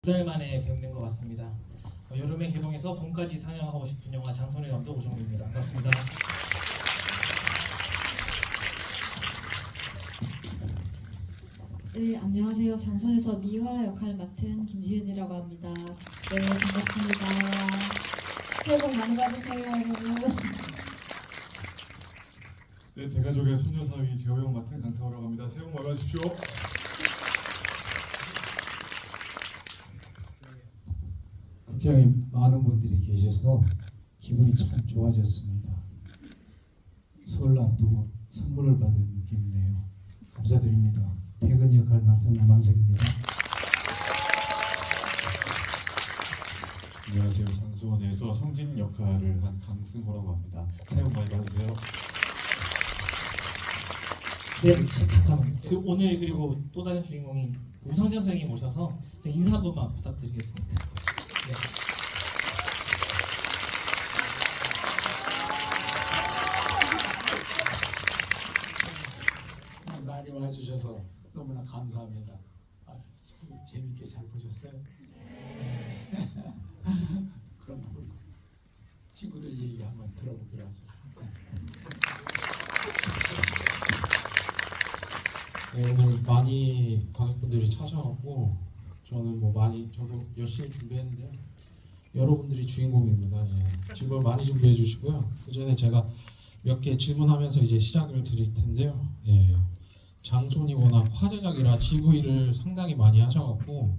2달 만에 뵙는 것 같습니다. 여름에 개봉해서 봄까지 상영하고 싶은 영화 장손의 남도 오정민입니다. 반갑습니다. 네, 안녕하세요. 장손에서 미화 역할 맡은 김지은이라고 합니다. 네, 반갑습니다. 새해 복 많이 받으세요, 여러분. 네, 대가족의 손녀사위 제호영 맡은 강태호라고 합니다. 새해 복 많이 받으십시오. 극장에 많은 분들이 계셔서 기분이 참 좋아졌습니다. 설을 앞두고 선물을 받은 느낌이네요. 감사드립니다. 퇴근 역할 맡은 남한석입니다. 안녕하세요. 장수원에서 성진 역할을 한 강승호라고 합니다. 새해 복 많이 받으세요. 네, 잠깐만. 오늘 그리고 또 다른 주인공인 우성재 선생님 오셔서 인사 한 번만 부탁드리겠습니다. 네. 많이 와주셔서 너무나 감사합니다. 재밌게 잘 보셨어요? 그럼 친구들 얘기 한번 들어보기로 하죠. 네, 오늘 많이 관객분들이 찾아왔고 저는 저도 열심히 준비했는데요. 여러분들이 주인공입니다. 예. 질문 많이 준비해 주시고요. 그 전에 제가 몇 개 질문하면서 이제 시작을 드릴 텐데요. 예. 장손이 워낙 화제작이라 GV를 상당히 많이 하셔갖고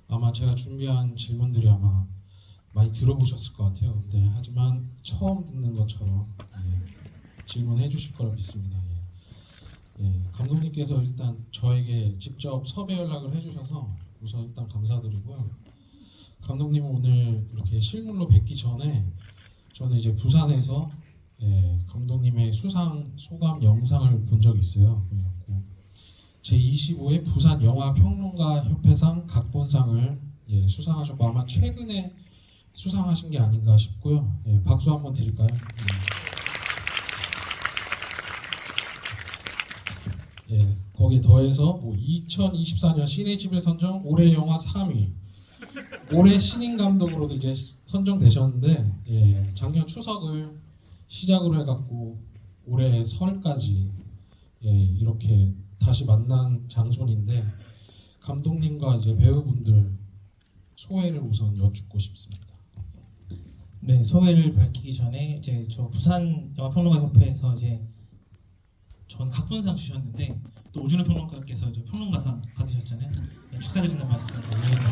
아마 제가 준비한 질문들이 아마 많이 들어보셨을 것 같아요. 근데 하지만 처음 듣는 것처럼 질문해 주실 거라 믿습니다. 감독님께서 일단 저에게 직접 섭외 연락을 해주셔서 우선 일단 감사드리고요. 감독님은 오늘 이렇게 실물로 뵙기 전에 저는 이제 부산에서 감독님의 수상 소감 영상을 본 적이 있어요. 그래갖고 제25회 부산 영화 평론가 협회상 각본상을 수상하셨고 아마 최근에 수상하신 게 아닌가 싶고요. 박수 한번 드릴까요? 거기에 더해서 2024년 신의집에 선정 올해 영화 3위, 올해 신인 감독으로도 이제 선정되셨는데 작년 추석을 시작으로 해갖고 올해 설까지 이렇게 다시 만난 장손인데 감독님과 이제 배우분들 소회를 우선 여쭙고 싶습니다. 네, 소회를 밝히기 전에 이제 저 부산 영화평론가협회에서 이제 전 각본상 주셨는데 또 오준호 평론가께서 저 평론가상 받으셨잖아요. 네, 축하드린다는 말씀 감사합니다.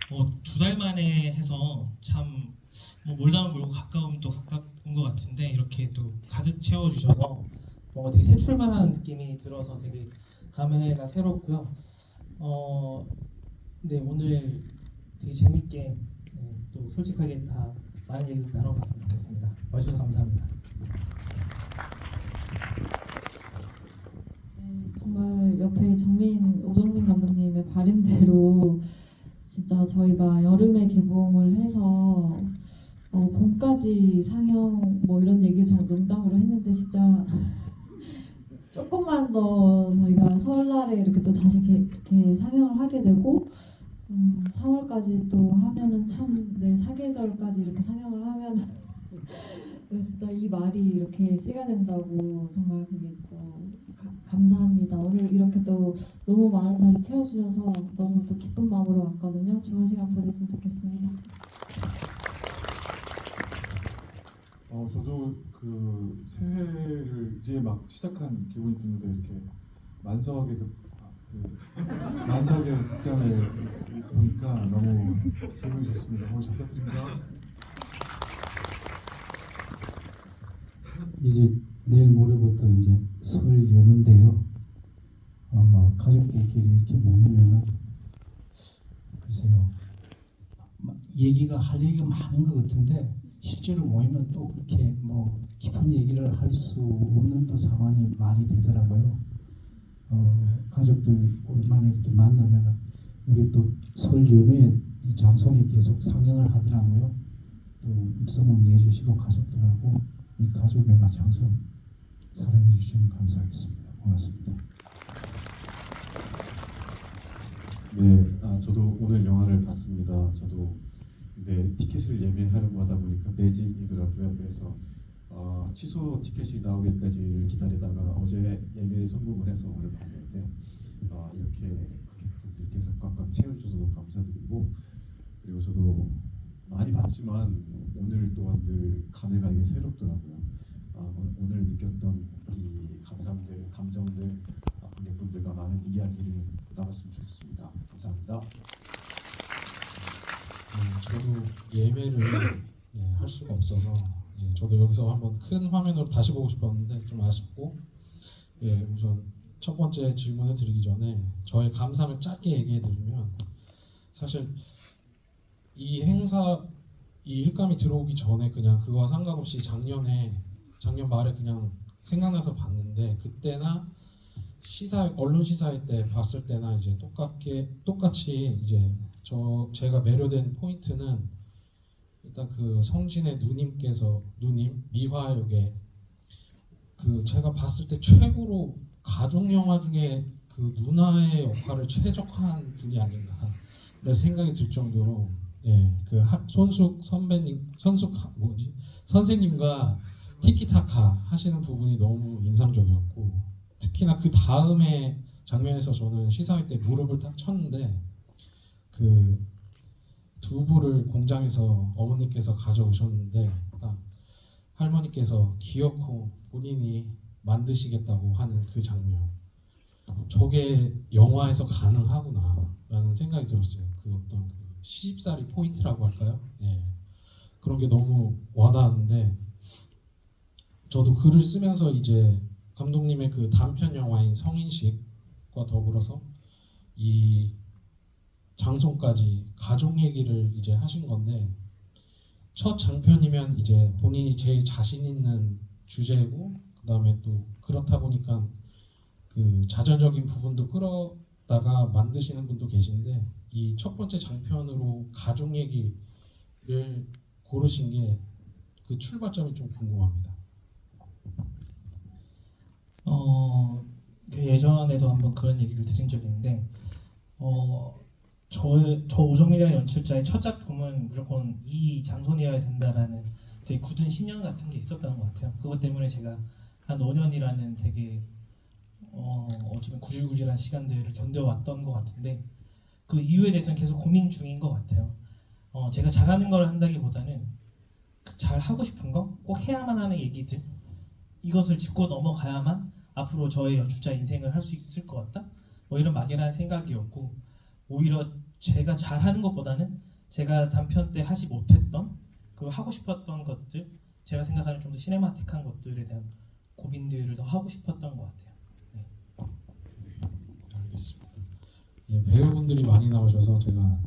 2달 만에 해서 참 몰다면 멀고 가까우면 또 가까운 것 같은데 이렇게 또 가득 채워주셔서 뭔가 되게 새 출발하는 느낌이 들어서 되게 감회가 새롭고요. 네, 오늘 되게 재밌게 또 솔직하게 다 많은 얘기도 나눠봤으면 좋겠습니다. 와주셔서 감사합니다. 네, 정말 옆에 오정민 감독님의 바람대로 진짜 저희가 여름에 개봉을 해서 봄까지 상영 이런 얘기를 좀 농담으로 했는데 진짜 조금만 더 저희가 설날에 이렇게 또 다시 이렇게 상영을 하게 되고 3월까지 또 하면은 참 사계절까지 이렇게 상영을 하면은 진짜 이 말이 이렇게 씨가 된다고 정말 그게 또 감사합니다. 오늘 이렇게 또 너무 많은 자리 채워주셔서 너무 또 기쁜 마음으로 왔거든요. 좋은 시간 보냈으면 좋겠습니다. 저도 그 새해를 이제 막 시작한 기분이 드는데 이렇게 만석의 만석의 극장에 보니까 너무 기분이 좋습니다. 오늘 잘 부탁드립니다. 이제 내일 모레부터 이제 설 여는데요. 가족들끼리 이렇게 모이면은 글쎄요, 얘기가 할 얘기가 많은 것 같은데 실제로 모이면 또 그렇게 깊은 얘기를 할 수 없는 또 상황이 많이 되더라고요. 가족들 오랜만에 이렇게 만나면은 우리 또 설 연휴에 이 장손이 계속 상영을 하더라고요. 또 입소문 내주시고 가족들하고 이 가족 영화 장손 사랑해 주시면 감사하겠습니다. 고맙습니다. 저도 오늘 영화를 봤습니다. 저도 근데 티켓을 예매하려고 하다 보니까 매진이더라고요. 그래서 취소 티켓이 나오기까지 기다리다가 어제 예매 성공을 해서 오늘 봤는데 이렇게 관객분들께서 꽉꽉 채워주셔서 너무 감사드리고, 그리고 저도 많이 봤지만 오늘 또한 늘 감회가 이게 새롭더라고요. 오늘 느꼈던 이 감정들 관객분들과 많은 이야기를 나눴으면 좋겠습니다. 감사합니다. 저도 예매를 할 수가 없어서 저도 여기서 한번 큰 화면으로 다시 보고 싶었는데 좀 아쉽고, 우선 첫 번째 질문을 드리기 전에 저의 감상을 짧게 얘기해드리면, 사실 이 행사 이 일감이 들어오기 전에 그냥 그거와 상관없이 작년 말에 그냥 생각나서 봤는데, 그때나 언론 시사회 때 봤을 때나 이제 똑같이 이제 제가 매료된 포인트는 일단 그 성진의 누님 미화 역에 그 제가 봤을 때 최고로 가족 영화 중에 그 누나의 역할을 최적화한 분이 아닌가 그런 생각이 들 정도로 그 선생님과 티키타카 하시는 부분이 너무 인상적이었고, 특히나 그 다음에 장면에서 저는 시사회 때 무릎을 딱 쳤는데, 그 두부를 공장에서 어머니께서 가져오셨는데 딱 할머니께서 기어코 본인이 만드시겠다고 하는 그 장면, 저게 영화에서 가능하구나라는 생각이 들었어요. 그 어떤 그 시집살이 포인트라고 할까요? 그런 게 너무 와닿았는데, 저도 글을 쓰면서 이제 감독님의 그 단편 영화인 성인식과 더불어서 이 장송까지 가족 얘기를 이제 하신 건데, 첫 장편이면 이제 본인이 제일 자신 있는 주제고, 그 다음에 또 그렇다 보니까 그 자전적인 부분도 끌어다가 만드시는 분도 계신데, 이 첫 번째 장편으로 가족 얘기를 고르신 게 그 출발점이 좀 궁금합니다. 그 예전에도 한번 그런 얘기를 드린 적이 있는데, 저 오정민이라는 연출자의 첫 작품은 무조건 이 장손이어야 된다라는 되게 굳은 신념 같은 게 있었던 것 같아요. 그것 때문에 제가 한 5년이라는 되게 어쩌면 구질구질한 시간들을 견뎌왔던 것 같은데, 그 이유에 대해서는 계속 고민 중인 것 같아요. 제가 잘하는 걸 한다기보다는 잘 하고 싶은 거, 꼭 해야만 하는 얘기들, 이것을 짚고 넘어가야만 앞으로 저의 연출자 인생을 할 수 있을 것 같다, 뭐 이런 막연한 생각이었고, 오히려 제가 잘하는 것보다는 제가 단편 때 하지 못했던 그 하고 싶었던 것들, 제가 생각하는 좀 더 시네마틱한 것들에 대한 고민들을 더 하고 싶었던 것 같아요. 알겠습니다. 배우분들이 많이 나오셔서 제가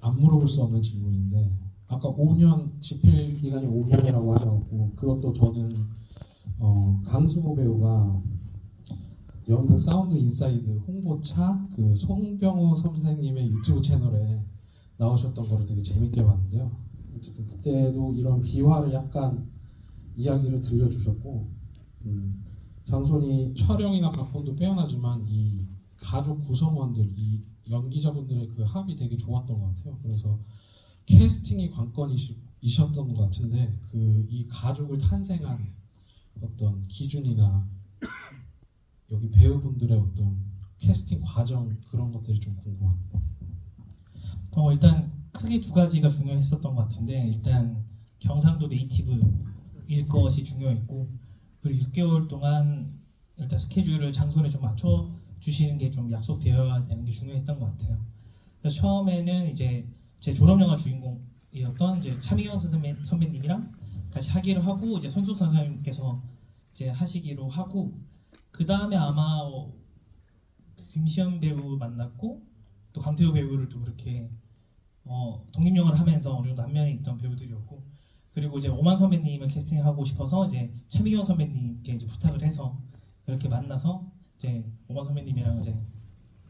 안 물어볼 수 없는 질문인데, 아까 5년 집필 기간이 5년이라고 하셔갖고, 그것도 저는 강수호 배우가 연극 사운드 인사이드 홍보차 그 송병호 선생님의 유튜브 채널에 나오셨던 거를 되게 재밌게 봤는데요. 어쨌든 그때도 이런 비화를 약간 이야기를 들려주셨고, 장손이 촬영이나 각본도 빼어나지만 이 가족 구성원들, 이 연기자분들의 그 합이 되게 좋았던 것 같아요. 그래서 캐스팅이 관건이셨던 것 같은데, 그 이 가족을 탄생한 어떤 기준이나 여기 배우분들의 어떤 캐스팅 과정, 그런 것들이 좀 궁금합니다. 일단 크게 두 가지가 중요했었던 것 같은데, 일단 경상도 네이티브일 것이 중요했고, 그리고 6개월 동안 일단 스케줄을 장손에 좀 맞춰 주시는 게 좀 약속되어야 되는 게 중요했던 것 같아요. 그래서 처음에는 이제 제 졸업 영화 주인공이었던 이제 차미경 선배님이랑 같이 하기로 하고, 이제 손수 선생님께서 이제 하시기로 하고, 그 다음에 아마 김시현 배우 만났고, 또 강태호 배우를 또 그렇게 독립영화를 하면서 어느 정도 안면에 있던 배우들이었고, 그리고 이제 오만 선배님을 캐스팅하고 싶어서 이제 차미경 선배님께 이제 부탁을 해서 이렇게 만나서 이제 오만 선배님이랑 이제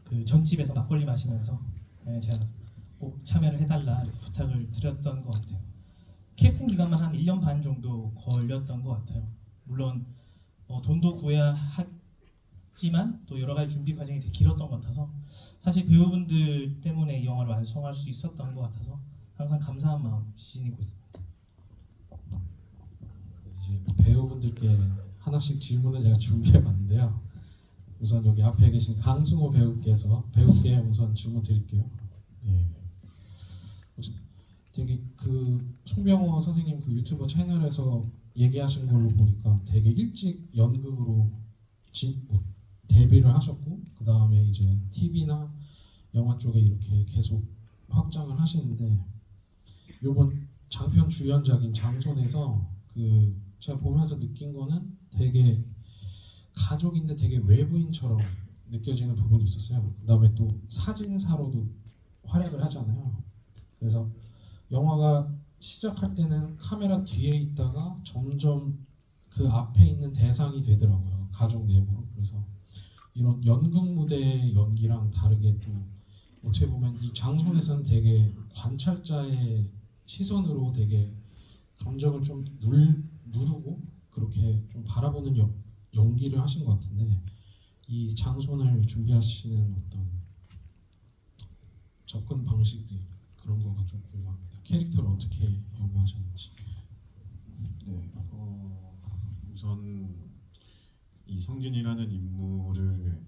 그 전집에서 막걸리 마시면서 제가 꼭 참여를 해달라 이렇게 부탁을 드렸던 것 같아요. 캐스팅 기간만 한 1년 반 정도 걸렸던 것 같아요. 물론 돈도 구해야 하지만 또 여러 가지 준비 과정이 되게 길었던 것 같아서 사실 배우분들 때문에 이 영화를 완성할 수 있었던 것 같아서 항상 감사한 마음 지니고 있습니다. 이제 배우분들께 하나씩 질문을 제가 준비해봤는데요. 우선 여기 앞에 계신 강승호 배우께 우선 질문 드릴게요. 예. 되게 그 송병호 선생님 그 유튜버 채널에서 얘기하신 걸로 보니까 되게 일찍 연극으로 데뷔를 하셨고 그 다음에 이제 TV나 영화 쪽에 이렇게 계속 확장을 하시는데 이번 장편 주연작인 장손에서 그 제가 보면서 느낀 거는 되게 가족인데 되게 외부인처럼 느껴지는 부분이 있었어요. 그 다음에 또 사진사로도 활약을 하잖아요. 그래서 영화가 시작할 때는 카메라 뒤에 있다가 점점 그 앞에 있는 대상이 되더라고요. 가족 내부로. 그래서 이런 연극 무대의 연기랑 다르게 또 어떻게 보면 이 장손에서는 되게 관찰자의 시선으로 되게 감정을 좀 누르고 그렇게 좀 바라보는 연기를 하신 것 같은데 이 장손을 준비하시는 어떤 접근 방식들 그런 거가 좀 궁금합니다. 캐릭터를 어떻게 연구하셨는지. 네, 우선 이 성진이라는 인물을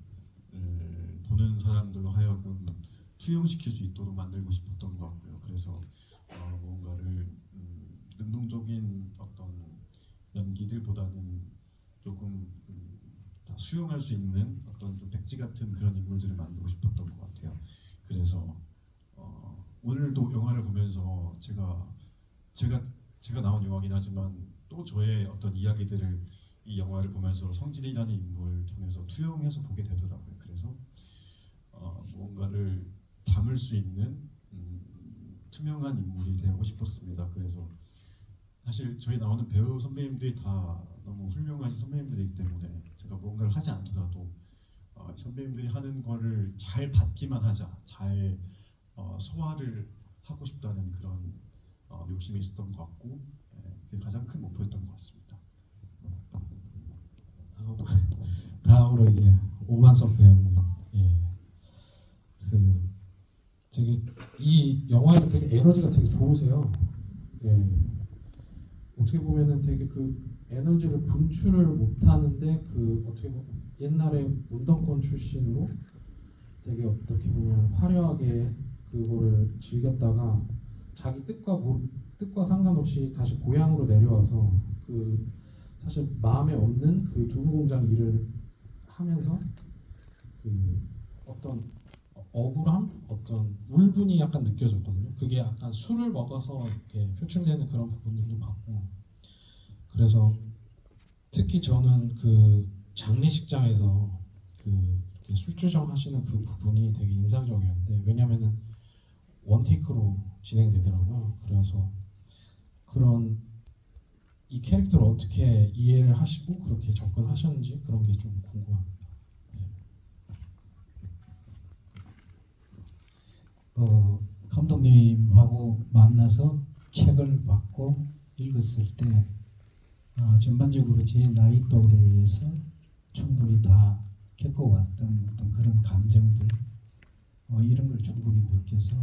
보는 사람들로 하여금 투영시킬 수 있도록 만들고 싶었던 것 같고요. 그래서 뭔가를 능동적인 어떤 연기들보다는 조금 다 수용할 수 있는 어떤 좀 백지 같은 그런 인물들을 만들고 싶었던 것 같아요. 그래서 오늘도 영화를 보면서 제가 나온 영화긴 하지만 또 저의 어떤 이야기들을 이 영화를 보면서 성진이라는 인물을 통해서 투영해서 보게 되더라고요. 그래서 무언가를 담을 수 있는 투명한 인물이 되고 싶었습니다. 그래서 사실 저희 나오는 배우 선배님들이 다 너무 훌륭하신 선배님들이기 때문에 제가 무언가를 하지 않더라도 선배님들이 하는 거를 잘 받기만 하자, 잘 소화를 하고 싶다는 그런 욕심이 있었던 것 같고 그게 가장 큰 목표였던 것 같습니다. 다음으로 이제 오만석 배우님. 예. 그 되게 이 영화에서 되게 에너지가 되게 좋으세요. 예. 어떻게 보면은 되게 그 에너지를 분출을 못하는데 그 어떻게 보면 옛날에 운동권 출신으로 되게 어떻게 보면 화려하게 그거를 즐겼다가 자기 뜻과 상관없이 다시 고향으로 내려와서 그 사실 마음에 없는 그 두부공장 일을 하면서 그 어떤 억울함, 어떤 울분이 약간 느껴졌거든요. 그게 약간 술을 먹어서 이렇게 표출되는 그런 부분들도 봤고, 그래서 특히 저는 그 장례식장에서 그 이렇게 술주정 하시는 그 부분이 되게 인상적이었는데, 왜냐면은 원테이크로 진행되더라고요. 그래서 그런 이 캐릭터를 어떻게 이해를 하시고 그렇게 접근하셨는지 그런 게 좀 궁금합니다. 감독님하고 만나서 책을 받고 읽었을 때 전반적으로 제 나이 또래에서 충분히 다 겪어왔던 어떤 그런 감정들 이런 걸 충분히 느껴서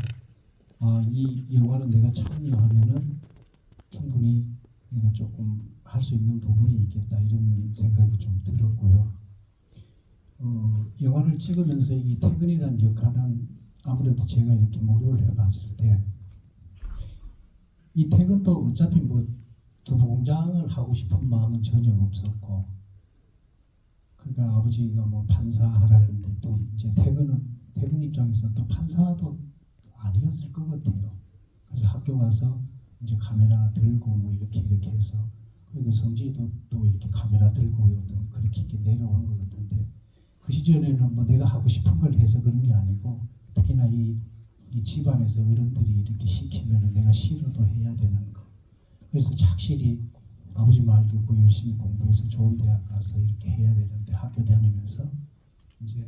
이 영화는 내가 참여하면은 충분히 내가 조금 할 수 있는 부분이 있겠다 이런 생각이 좀 들었고요. 영화를 찍으면서 이 태근이라는 역할은 아무래도 제가 이렇게 몰입을 해봤을 때 이 태근도 어차피 뭐 두부공장을 하고 싶은 마음은 전혀 없었고, 그러니까 아버지가 뭐 판사하라 했는데 또 이제 태근 입장에서 또 판사도 아니었을 것 같아요. 그래서 학교 가서 이제 카메라 들고 뭐 이렇게 해서, 그리고 성진이도 또 이렇게 카메라 들고 어떤 그렇게 이렇게 내려오는 것 같은데, 그 시절에는 뭐 내가 하고 싶은 걸 해서 그런 게 아니고, 특히나 이 집안에서 어른들이 이렇게 시키면 내가 싫어도 해야 되는 거. 그래서 착실히 아버지 말 듣고 열심히 공부해서 좋은 대학 가서 이렇게 해야 되는데, 학교 다니면서 이제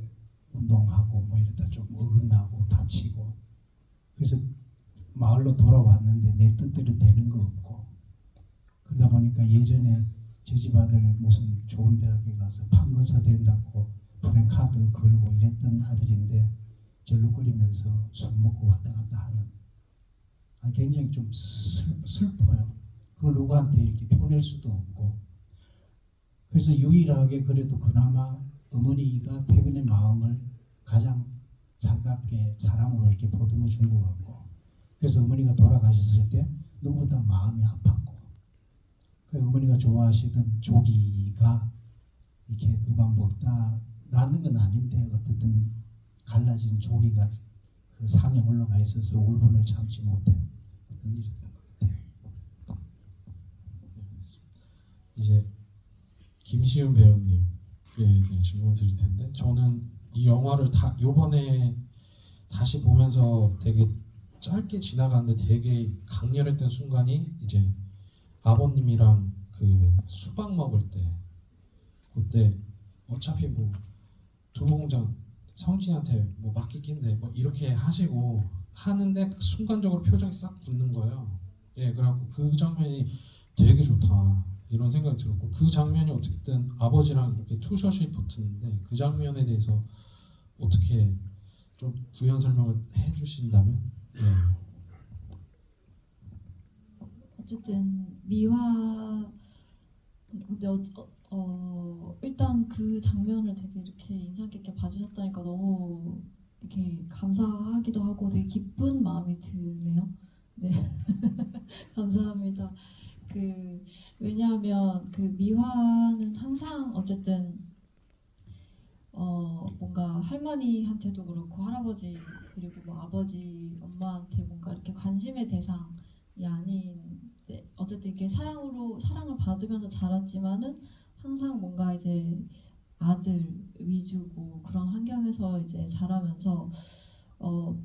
운동하고 뭐 이러다 좀 어긋나고 다치고, 그래서 마을로 돌아왔는데 내 뜻대로 되는 거 없고, 그러다 보니까 예전에 저 집 아들 무슨 좋은 대학에 가서 판검사 된다고 프랭카드 걸고 이랬던 아들인데, 절룩거리면서 술 먹고 왔다 갔다 하는 굉장히 좀 슬퍼요. 그걸 누구한테 이렇게 표낼 수도 없고 그래서 유일하게 그래도 그나마 어머니가 퇴근의 마음을 가장 살갑게 사랑으로 이렇게 보듬어 준 것 같고 그래서 어머니가 돌아가셨을 때 누구보다 마음이 아팠고 그 어머니가 좋아하시던 조기가 이렇게 누가 먹다 낳는 건 아닌데 어쨌든 갈라진 조기가 그 상에 올라가 있어서 울분을 참지 못해 어떤 일이었던 것 같아요. 이제 김시훈 배우님께 이제 질문 드릴 텐데 저는 이 영화를 요번에 다시 보면서 되게 짧게 지나갔는데 되게 강렬했던 순간이 이제 아버님이랑 그 수박 먹을 때 그때 어차피 뭐 두부공장 성진한테 뭐 맡기긴데 뭐 이렇게 하시고 하는데 순간적으로 표정이 싹 굳는 거예요. 예, 그래갖고 그 장면이 되게 좋다 이런 생각이 들었고 그 장면이 어떻게든 아버지랑 이렇게 투샷이 붙는데 그 장면에 대해서 어떻게 좀 부연 설명을 해주신다면 예. 어쨌든 미화 근데 일단 그 장면을 되게 이렇게 인상 깊게 봐주셨다니까 너무 이렇게 감사하기도 하고 되게 기쁜 마음이 드네요. 네 감사합니다. 왜냐하면 그 미화는 항상 어쨌든 뭔가 할머니한테도 그렇고 할아버지 그리고 뭐 아버지 엄마한테 뭔가 이렇게 관심의 대상이 아닌 어쨌든 이렇게 사랑을 받으면서 자랐지만은 항상 뭔가 이제 아들 위주고 그런 환경에서 이제 자라면서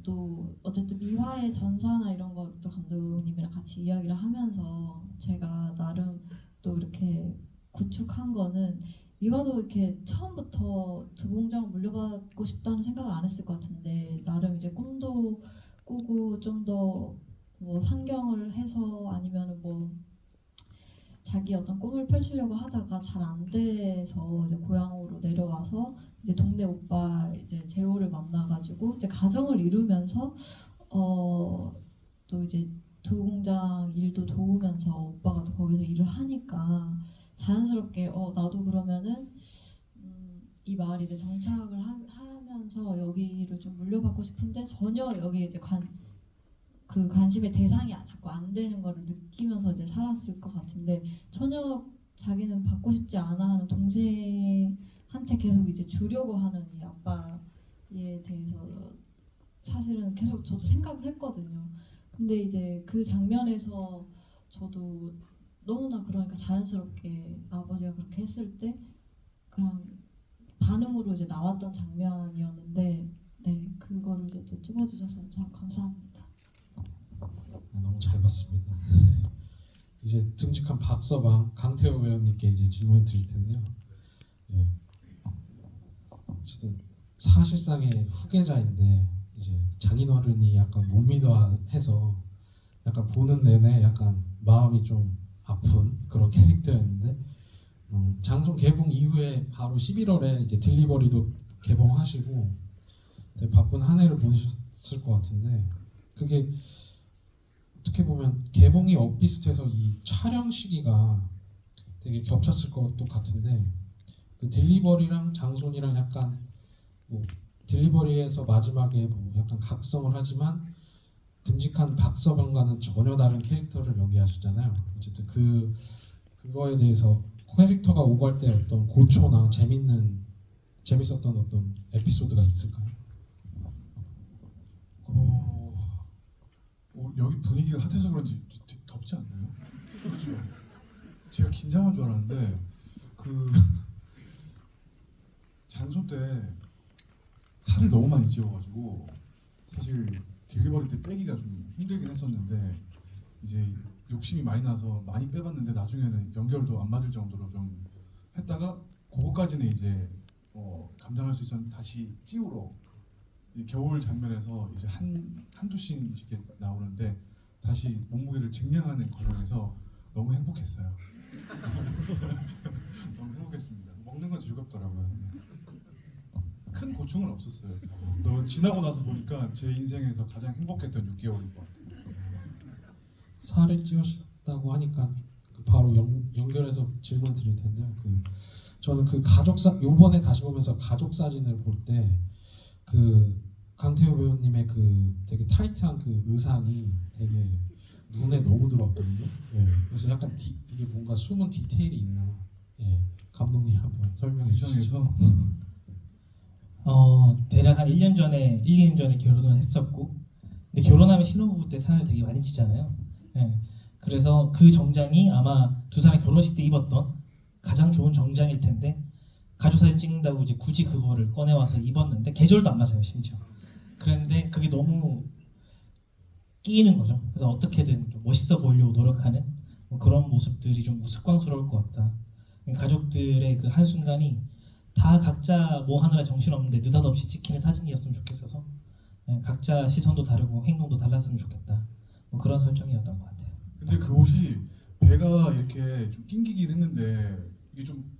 또 어쨌든 미화의 전사나 이런 것도 감독님이랑 같이 이야기를 하면서 제가 나름 또 이렇게 구축한 거는 미화도 이렇게 처음부터 두봉장 물려받고 싶다는 생각을 안 했을 것 같은데 나름 이제 꿈도 꾸고 좀 더 뭐 상경을 해서 아니면은 뭐 자기 어떤 꿈을 펼치려고 하다가 잘 안 돼서 이제 고향으로 내려와서 이제 동네 오빠 이제 재호를 만나가지고 이제 가정을 이루면서 또 이제 두공장 일도 도우면서 오빠가 또 거기서 일을 하니까 자연스럽게 나도 그러면은 이 마을에 이제 정착을 하면서 여기를 좀 물려받고 싶은데 전혀 여기 이제 그 관심의 대상이 자꾸 안 되는 거를 느끼면서 이제 살았을 것 같은데 전혀 자기는 받고 싶지 않아 하는 동생한테 계속 이제 주려고 하는 이 아빠에 대해서 사실은 계속 저도 생각을 했거든요. 근데 이제 그 장면에서 저도 너무나 그러니까 자연스럽게 아버지가 그렇게 했을 때 그냥 반응으로 이제 나왔던 장면이었는데 네 그거를 이제 또 찍어주셔서 참 감사합니다. 너무 잘 봤습니다. 이제 듬직한 박서방 강태호 배우님께 이제 질문을 드릴 텐데요. 예. 어쨌든 사실상의 후계자인데 이제 장인어른이 약간 못 믿어 해서 약간 보는 내내 약간 마음이 좀 아픈 그런 캐릭터였는데 장송 개봉 이후에 바로 11월에 이제 딜리버리도 개봉하시고 되게 바쁜 한 해를 보내셨을 것 같은데 그게 어떻게 보면 개봉이 엇비슷해서 이 촬영 시기가 되게 겹쳤을 것도 같은데 그 딜리버리랑 장손이랑 약간 뭐 딜리버리에서 마지막에 뭐 약간 각성을 하지만 듬직한 박서방과는 전혀 다른 캐릭터를 연기하셨잖아요. 어쨌든 그거에 대해서 캐릭터가 오갈 때 어떤 고초나 재밌었던 어떤 에피소드가 있을까요? 여기 분위기가 핫해서 그런지 덥지 않나요? 그렇죠. 제가 긴장한 줄 알았는데 그 장소 때 살을 너무 많이 찌워가지고 사실 딜리버리 때 빼기가 좀 힘들긴 했었는데 이제 욕심이 많이 나서 많이 빼봤는데 나중에는 연결도 안 맞을 정도로 좀 했다가 그거까지는 이제 감당할 수 있었는데 다시 찌우러 이 겨울 장면에서 이제 한두 씬 이렇게 나오는데 다시 몸무게를 증량하는 과정에서 너무 행복했어요. 너무 행복했습니다. 먹는 건 즐겁더라고요. 큰 고충은 없었어요. 너 지나고 나서 보니까 제 인생에서 가장 행복했던 6개월인 것 같아요. 살을 찌우셨다고 하니까 그 바로 연결해서 질문 드릴 텐데요. 저는 그 요번에 다시 보면서 가족 사진을 볼 때 그 강태호 배우님의 그 되게 타이트한 그 의상이 되게 눈에 너무 들어왔거든요. 예. 그래서 약간 이게 뭔가 숨은 디테일이 있나? 예. 감독님 한번 설명해 주시죠. 이상해서 대략 한 1년 전에 1, 2년 전에 결혼을 했었고, 근데 결혼하면 신혼부부 때 살을 되게 많이 찌잖아요. 예. 그래서 그 정장이 아마 두 사람 결혼식 때 입었던 가장 좋은 정장일 텐데 가족 사진 찍는다고 이제 굳이 그거를 꺼내 와서 입었는데 계절도 안 맞아요, 심지어. 그런데 그게 너무 끼이는 거죠. 그래서 어떻게든 좀 멋있어 보이려고 노력하는 뭐 그런 모습들이 좀 우스꽝스러울 것 같다. 가족들의 그 한순간이 다 각자 뭐 하느라 정신없는데 느닷없이 찍히는 사진이었으면 좋겠어서 각자 시선도 다르고 행동도 달랐으면 좋겠다. 뭐 그런 설정이었던 것 같아요. 근데 그 옷이 배가 이렇게 좀 낑기긴 했는데 이게 좀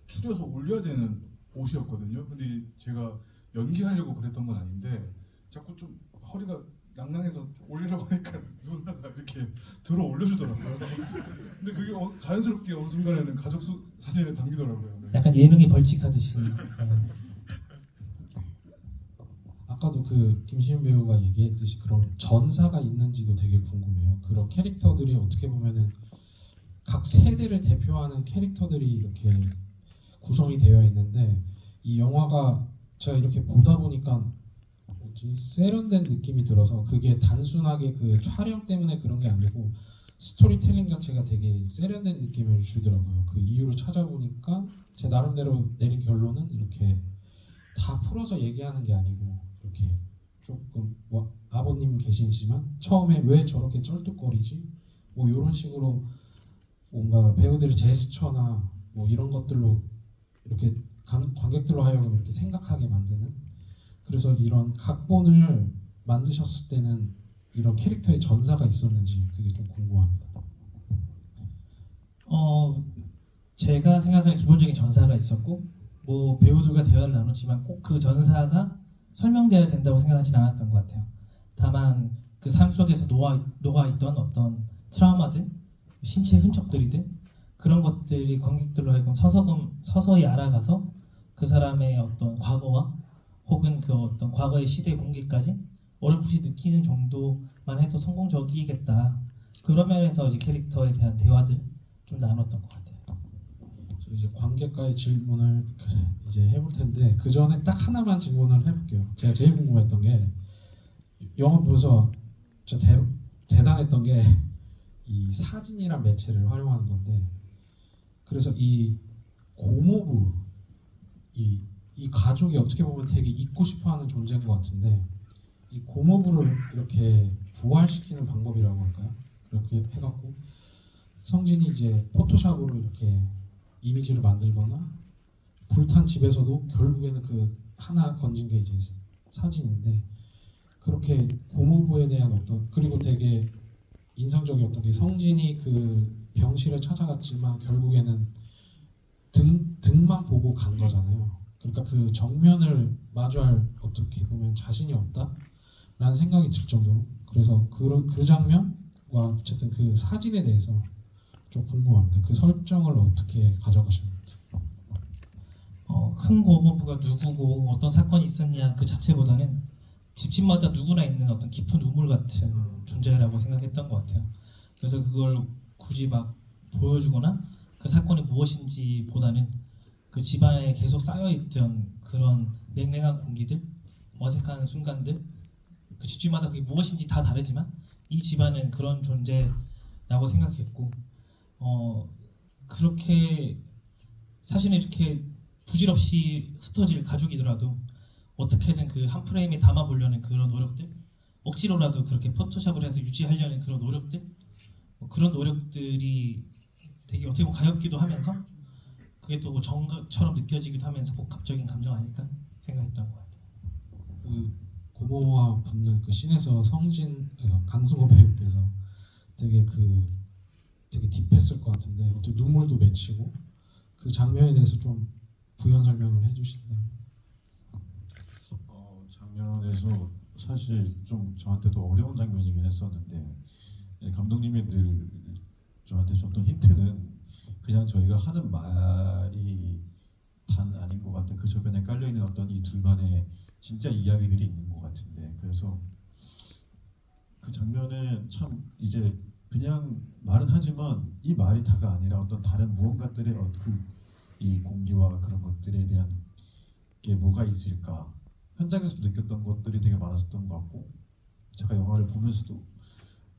추려서 올려야 되는 옷이었거든요. 근데 제가 연기하려고 그랬던 건 아닌데 자꾸 좀 허리가 낭낭해서 올리려고 하니까 누나가 이렇게 들어 올려주더라고요. 근데 그게 자연스럽게 어느 순간에는 가족 사진에 담기더라고요. 네. 약간 예능이 벌칙하듯이. 아까도 그 김시윤 배우가 얘기했듯이 그런 전사가 있는지도 되게 궁금해요. 그런 캐릭터들이 어떻게 보면은 각 세대를 대표하는 캐릭터들이 이렇게 구성이 되어 있는데 이 영화가 제가 이렇게 보다 보니까 뭐지 세련된 느낌이 들어서 그게 단순하게 그 촬영 때문에 그런 게 아니고 스토리텔링 자체가 되게 세련된 느낌을 주더라고요. 그 이유를 찾아보니까 제 나름대로 내린 결론은 이렇게 다 풀어서 얘기하는 게 아니고 이렇게 조금 뭐 아버님 계시지만 처음에 왜 저렇게 쩔뚝거리지? 뭐 이런 식으로 뭔가 배우들의 제스처나 뭐 이런 것들로 이렇게 관객들로 하여금 이렇게 생각하게 만드는 그래서 이런 각본을 만드셨을 때는 이런 캐릭터의 전사가 있었는지 그게 좀 궁금합니다. 제가 생각하는 기본적인 전사가 있었고 뭐 배우들과 대화를 나눴지만 꼭 그 전사가 설명되어야 된다고 생각하지는 않았던 것 같아요. 다만 그 삶 속에서 녹아있던 어떤 트라우마든 신체 흔적들이든 그런 것들이 관객들로 하여금 서서히 알아가서 그 사람의 어떤 과거와 혹은 그 어떤 과거의 시대 공기까지 어렴풋이 느끼는 정도만 해도 성공적이겠다. 그런 면에서 이제 캐릭터에 대한 대화들 좀 나눴던 것 같아요. 저 이제 관객과의 질문을 이제 해볼 텐데 그 전에 딱 하나만 질문을 해볼게요. 제가 제일 궁금했던 게 영화 보면서 진짜 대단했던 게 이 사진이란 매체를 활용하는 건데 그래서 이 고모부 이 가족이 어떻게 보면 되게 잊고 싶어하는 존재인 것 같은데 이 고모부를 이렇게 부활시키는 방법이라고 할까요? 이렇게 해갖고 성진이 이제 포토샵으로 이렇게 이미지를 만들거나 불탄 집에서도 결국에는 그 하나 건진 게 이제 사진인데 그렇게 고모부에 대한 어떤 그리고 되게 인상적이었던 게 성진이 그 병실에 찾아갔지만 결국에는 등만 보고 간 거잖아요. 그러니까 그 정면을 마주할 어떻게 보면 자신이 없다라는 생각이 들 정도로 그래서 그 장면과 어쨌든 그 사진에 대해서 좀 궁금합니다. 그 설정을 어떻게 가져가셨는지. 큰 고모부가 누구고 어떤 사건이 있었냐 그 자체보다는 집집마다 누구나 있는 어떤 깊은 우물 같은 존재라고 생각했던 것 같아요. 그래서 그걸 굳이 막 보여주거나 그 사건이 무엇인지 보다는 그 집안에 계속 쌓여있던 그런 냉랭한 공기들, 어색한 순간들 그 집집마다 그게 무엇인지 다 다르지만 이 집안은 그런 존재라고 생각했고 그렇게 사실은 이렇게 부질없이 흩어질 가족이더라도 어떻게든 그 한 프레임에 담아보려는 그런 노력들 억지로라도 그렇게 포토샵을 해서 유지하려는 그런 노력들 그런 노력들이 되게 어떻게 보면 가엽기도 하면서 그게 또 뭐 정처럼 느껴지기도 하면서 복합적인 감정 아닐까 생각했던 것 같아요. 그 고모와 붙는 그 씬에서 성진 강승호 배우께서 되게 딥했을 것 같은데 어떻게 눈물도 맺히고 그 장면에 대해서 좀 부연 설명을 해주신다면. 장면에서 사실 좀 저한테도 어려운 장면이긴 했었는데 감독님이 늘 저한테 줬던 힌트는 그냥 저희가 하는 말이 단 아닌 것 같아. 그 저변에 깔려 있는 어떤 이 둘만의 진짜 이야기들이 있는 것 같은데 그래서 그 장면에 참 이제 그냥 말은 하지만 이 말이 다가 아니라 어떤 다른 무언가들의 이 공기와 그런 것들에 대한 게 뭐가 있을까 현장에서 느꼈던 것들이 되게 많았었던 것 같고 제가 영화를 보면서도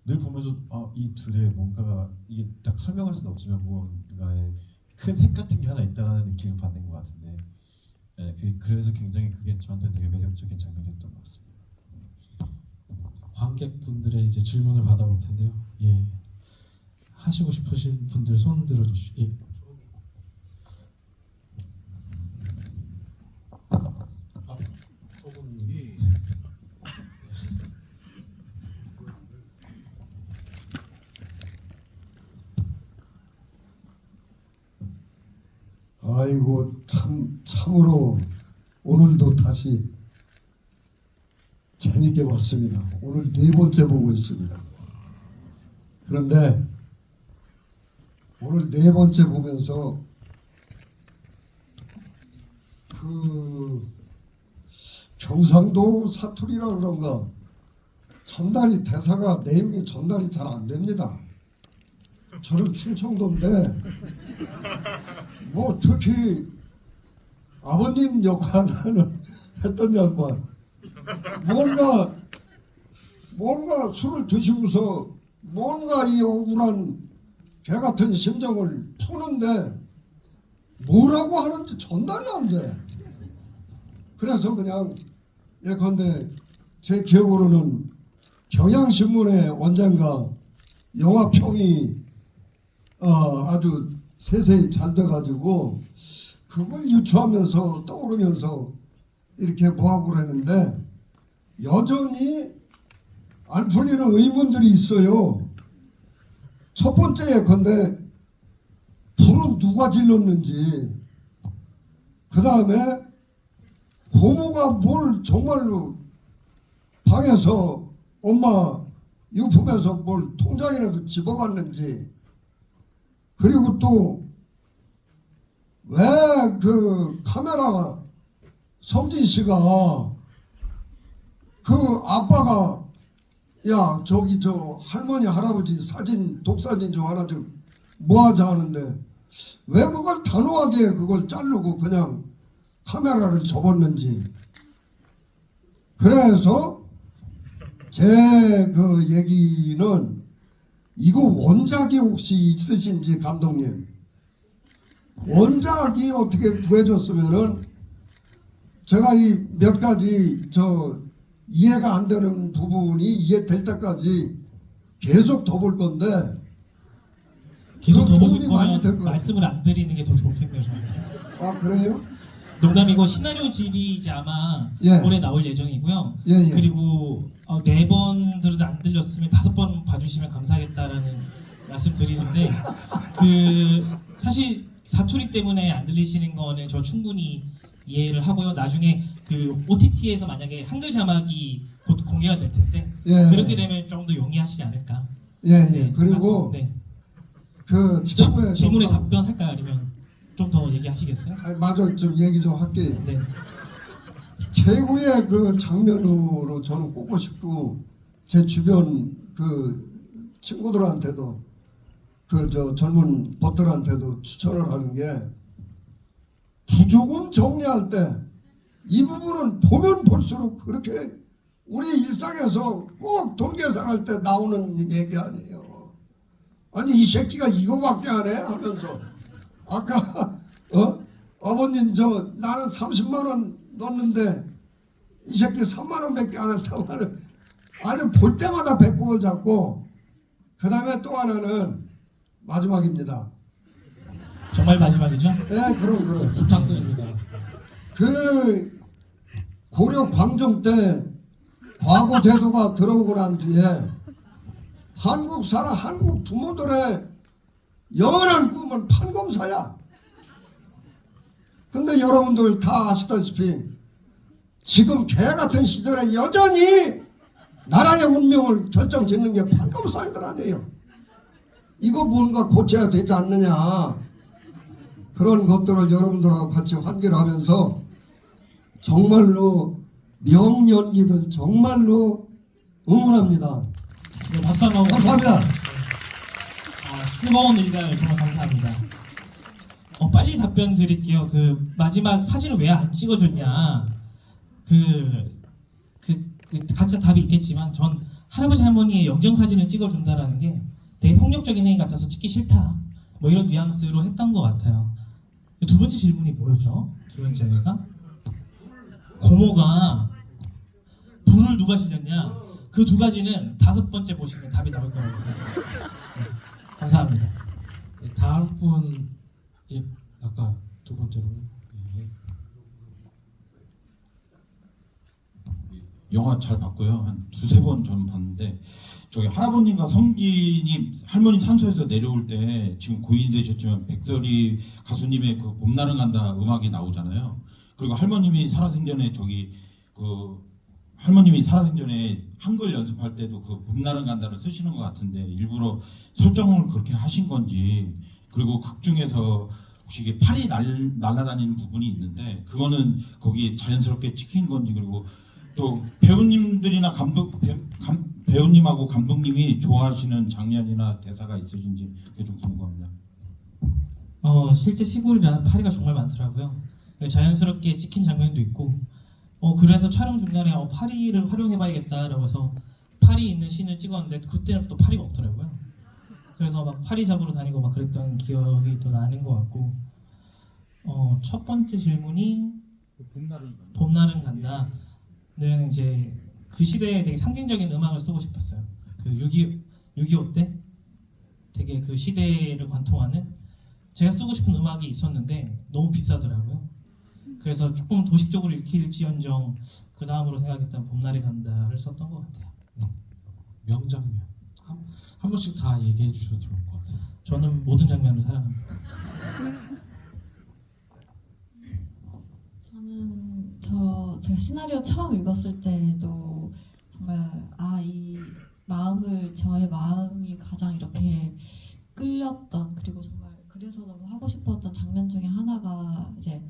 늘 보면서 이 둘의 뭔가가 이게 딱 설명할 수는 없지만 무언가의 큰 핵 같은 게 하나 있다라는 느낌을 받는 것 같은데 그래서 굉장히 그게 저한테 되게 매력적인 장면이었던 것 같습니다. 관객분들의 이제 질문을 받아볼 텐데요. 예. 하시고 싶으신 분들 손 들어주시. 예. 저분이 아이고 참으로 오늘도 다시 재밌게 봤습니다. 오늘 네 번째 보고 있습니다. 그런데 오늘 네 번째 보면서 그 경상도 사투리라 그런가 전달이 대사가 내용이 전달이 잘 안 됩니다. 저는 충청도인데 뭐 특히 아버님 역할을 했던 양반 뭔가 술을 드시면서 뭔가 이 억울한 개 같은 심정을 푸는데 뭐라고 하는지 전달이 안 돼. 그래서 그냥 예컨대 제 기억으로는 경향신문의 언젠가 영화평이 아주 세세히 잘 돼가지고 그걸 유추하면서 떠오르면서 이렇게 뭐하고 그랬는데 여전히 안 풀리는 의문들이 있어요. 첫 번째 예컨대 불은 누가 질렀는지, 그 다음에 고모가 뭘 정말로 방에서 엄마 유품에서 뭘 통장이라도 집어갔는지, 그리고 또 왜 그 카메라 성진 씨가 그 아빠가 야 저기 저 할머니 할아버지 사진 독사진 좀 하나 좀 모아자 하는데 왜 그걸 단호하게 그걸 자르고 그냥 카메라를 접었는지. 그래서 제 그 얘기는 이거 원작이 혹시 있으신지 감독님, 원작이 어떻게 구해줬으면은 제가 이 몇 가지 저 이해가 안 되는 부분이 이해될 때까지 계속 더 볼 건데 계속 그 더 보실 도움이 많이 될 거면 것 같아요. 말씀을 안 드리는 게 더 좋겠네요. 저는. 아 그래요? 농담이고 시나리오 집이 이제 아마 예. 올해 나올 예정이고요. 예. 그리고 4번 들어도 안 들렸으면 5번 봐주시면 감사하겠다라는 말씀 드리는데 그 사실 사투리 때문에 안 들리시는 거는 저 충분히 이해를 하고요. 나중에 그 OTT에서 만약에 한글 자막이 곧 공개가 될 텐데 예. 그렇게 되면 좀 더 용이하시지 않을까. 예. 네, 그리고 네. 그 최고의 질문에 정말- 답변할까요? 아니면 좀 더 얘기하시겠어요? 아니, 맞아 좀 얘기 좀 할게요. 네. 최고의 그 장면으로 저는 꼽고 싶고 제 주변 그 친구들한테도 그 저 젊은 벗들한테도 추천을 하는 게 부조금 정리할 때 이 부분은 보면 볼수록 그렇게 우리 일상에서 꼭 돈 계산할 때 나오는 얘기 아니에요. 아니 이 새끼가 이거밖에 안 해? 하면서 아까 아버님 저 나는 30만 원 넣었는데 이 새끼 3만 원밖에 안 했다고 하는 아주 볼 때마다 배꼽을 잡고 그 다음에 또 하나는 마지막입니다. 정말 마지막이죠? 예, 그럼 부탁드립니다. 그 고려 광종 때 과거 제도가 들어오고 난 뒤에 한국 부모들의 영원한 꿈은 판검사야. 근데 여러분들 다 아시다시피 지금 개 같은 시절에 여전히 나라의 운명을 결정짓는 게 판검사이들 아니에요. 이거 뭔가 고쳐야 되지 않느냐. 그런 것들을 여러분들하고 같이 환기를 하면서 정말로 명연기들 정말로 응원합니다. 네, 박수 한번 감사합니다. 뜨거운 의견 정말 감사합니다. 빨리 답변 드릴게요. 그 마지막 사진을 왜 안 찍어줬냐. 각자 답이 있겠지만 전 할아버지 할머니의 영정 사진을 찍어준다라는 게 되게 폭력적인 행위 같아서 찍기 싫다. 뭐 이런 뉘앙스로 했던 것 같아요. 두 번째 질문이 뭐였죠? 두 번째가 고모가 불을 누가 질렸냐? 그 두 가지는 다섯 번째 보시면 답이 나올 거라고 생각합니다. 감사합니다. 네, 다음 분, 예, 아까 두 번째로. 예. 영화 잘 봤고요. 한 두세 번 저는 봤는데 저기 할아버님과 성진이 할머니 산소에서 내려올 때 지금 고인이 되셨지만 백설이 가수님의 그 봄날은 간다 음악이 나오잖아요. 그리고 할머님이 살아생전에 할머님이 살아생전에 한글 연습할 때도 그 봄날은 간다를 쓰시는 것 같은데 일부러 설정을 그렇게 하신 건지, 그리고 극 중에서 혹시 이게 팔이 날아다니는 부분이 있는데 그거는 거기에 자연스럽게 찍힌 건지, 그리고 또 배우님들이나 배우님하고 감독님이 좋아하시는 장면이나 대사가 있으신지 그게 좀 궁금합니다. 실제 시골이라 파리가 정말 많더라고요. 자연스럽게 찍힌 장면도 있고, 그래서 촬영 중간에 파리를 활용해봐야겠다라고 해서 파리 있는 씬을 찍었는데 그때는 또 파리가 없더라고요. 그래서 막 파리 잡으러 다니고 막 그랬던 기억이 또 나는 것 같고, 첫 번째 질문이 봄날은 간다. 는 이제 그 시대에 되게 상징적인 음악을 쓰고 싶었어요. 그 6.25 때 되게 그 시대를 관통하는 제가 쓰고 싶은 음악이 있었는데 너무 비싸더라고요. 그래서 조금 도식적으로 읽힐지언정 그 다음으로 생각했던 봄날이 간다를 썼던 것 같아요. 명장면. 한 번씩 다 얘기해 주셔도 좋을 것 같아요. 저는 모든 장면을 사랑합니다. 제가 시나리오 처음 읽었을 때도 정말 저의 마음이 가장 이렇게 끌렸던, 그리고 정말 그래서 너무 하고 싶었던 장면 중에 하나가 이제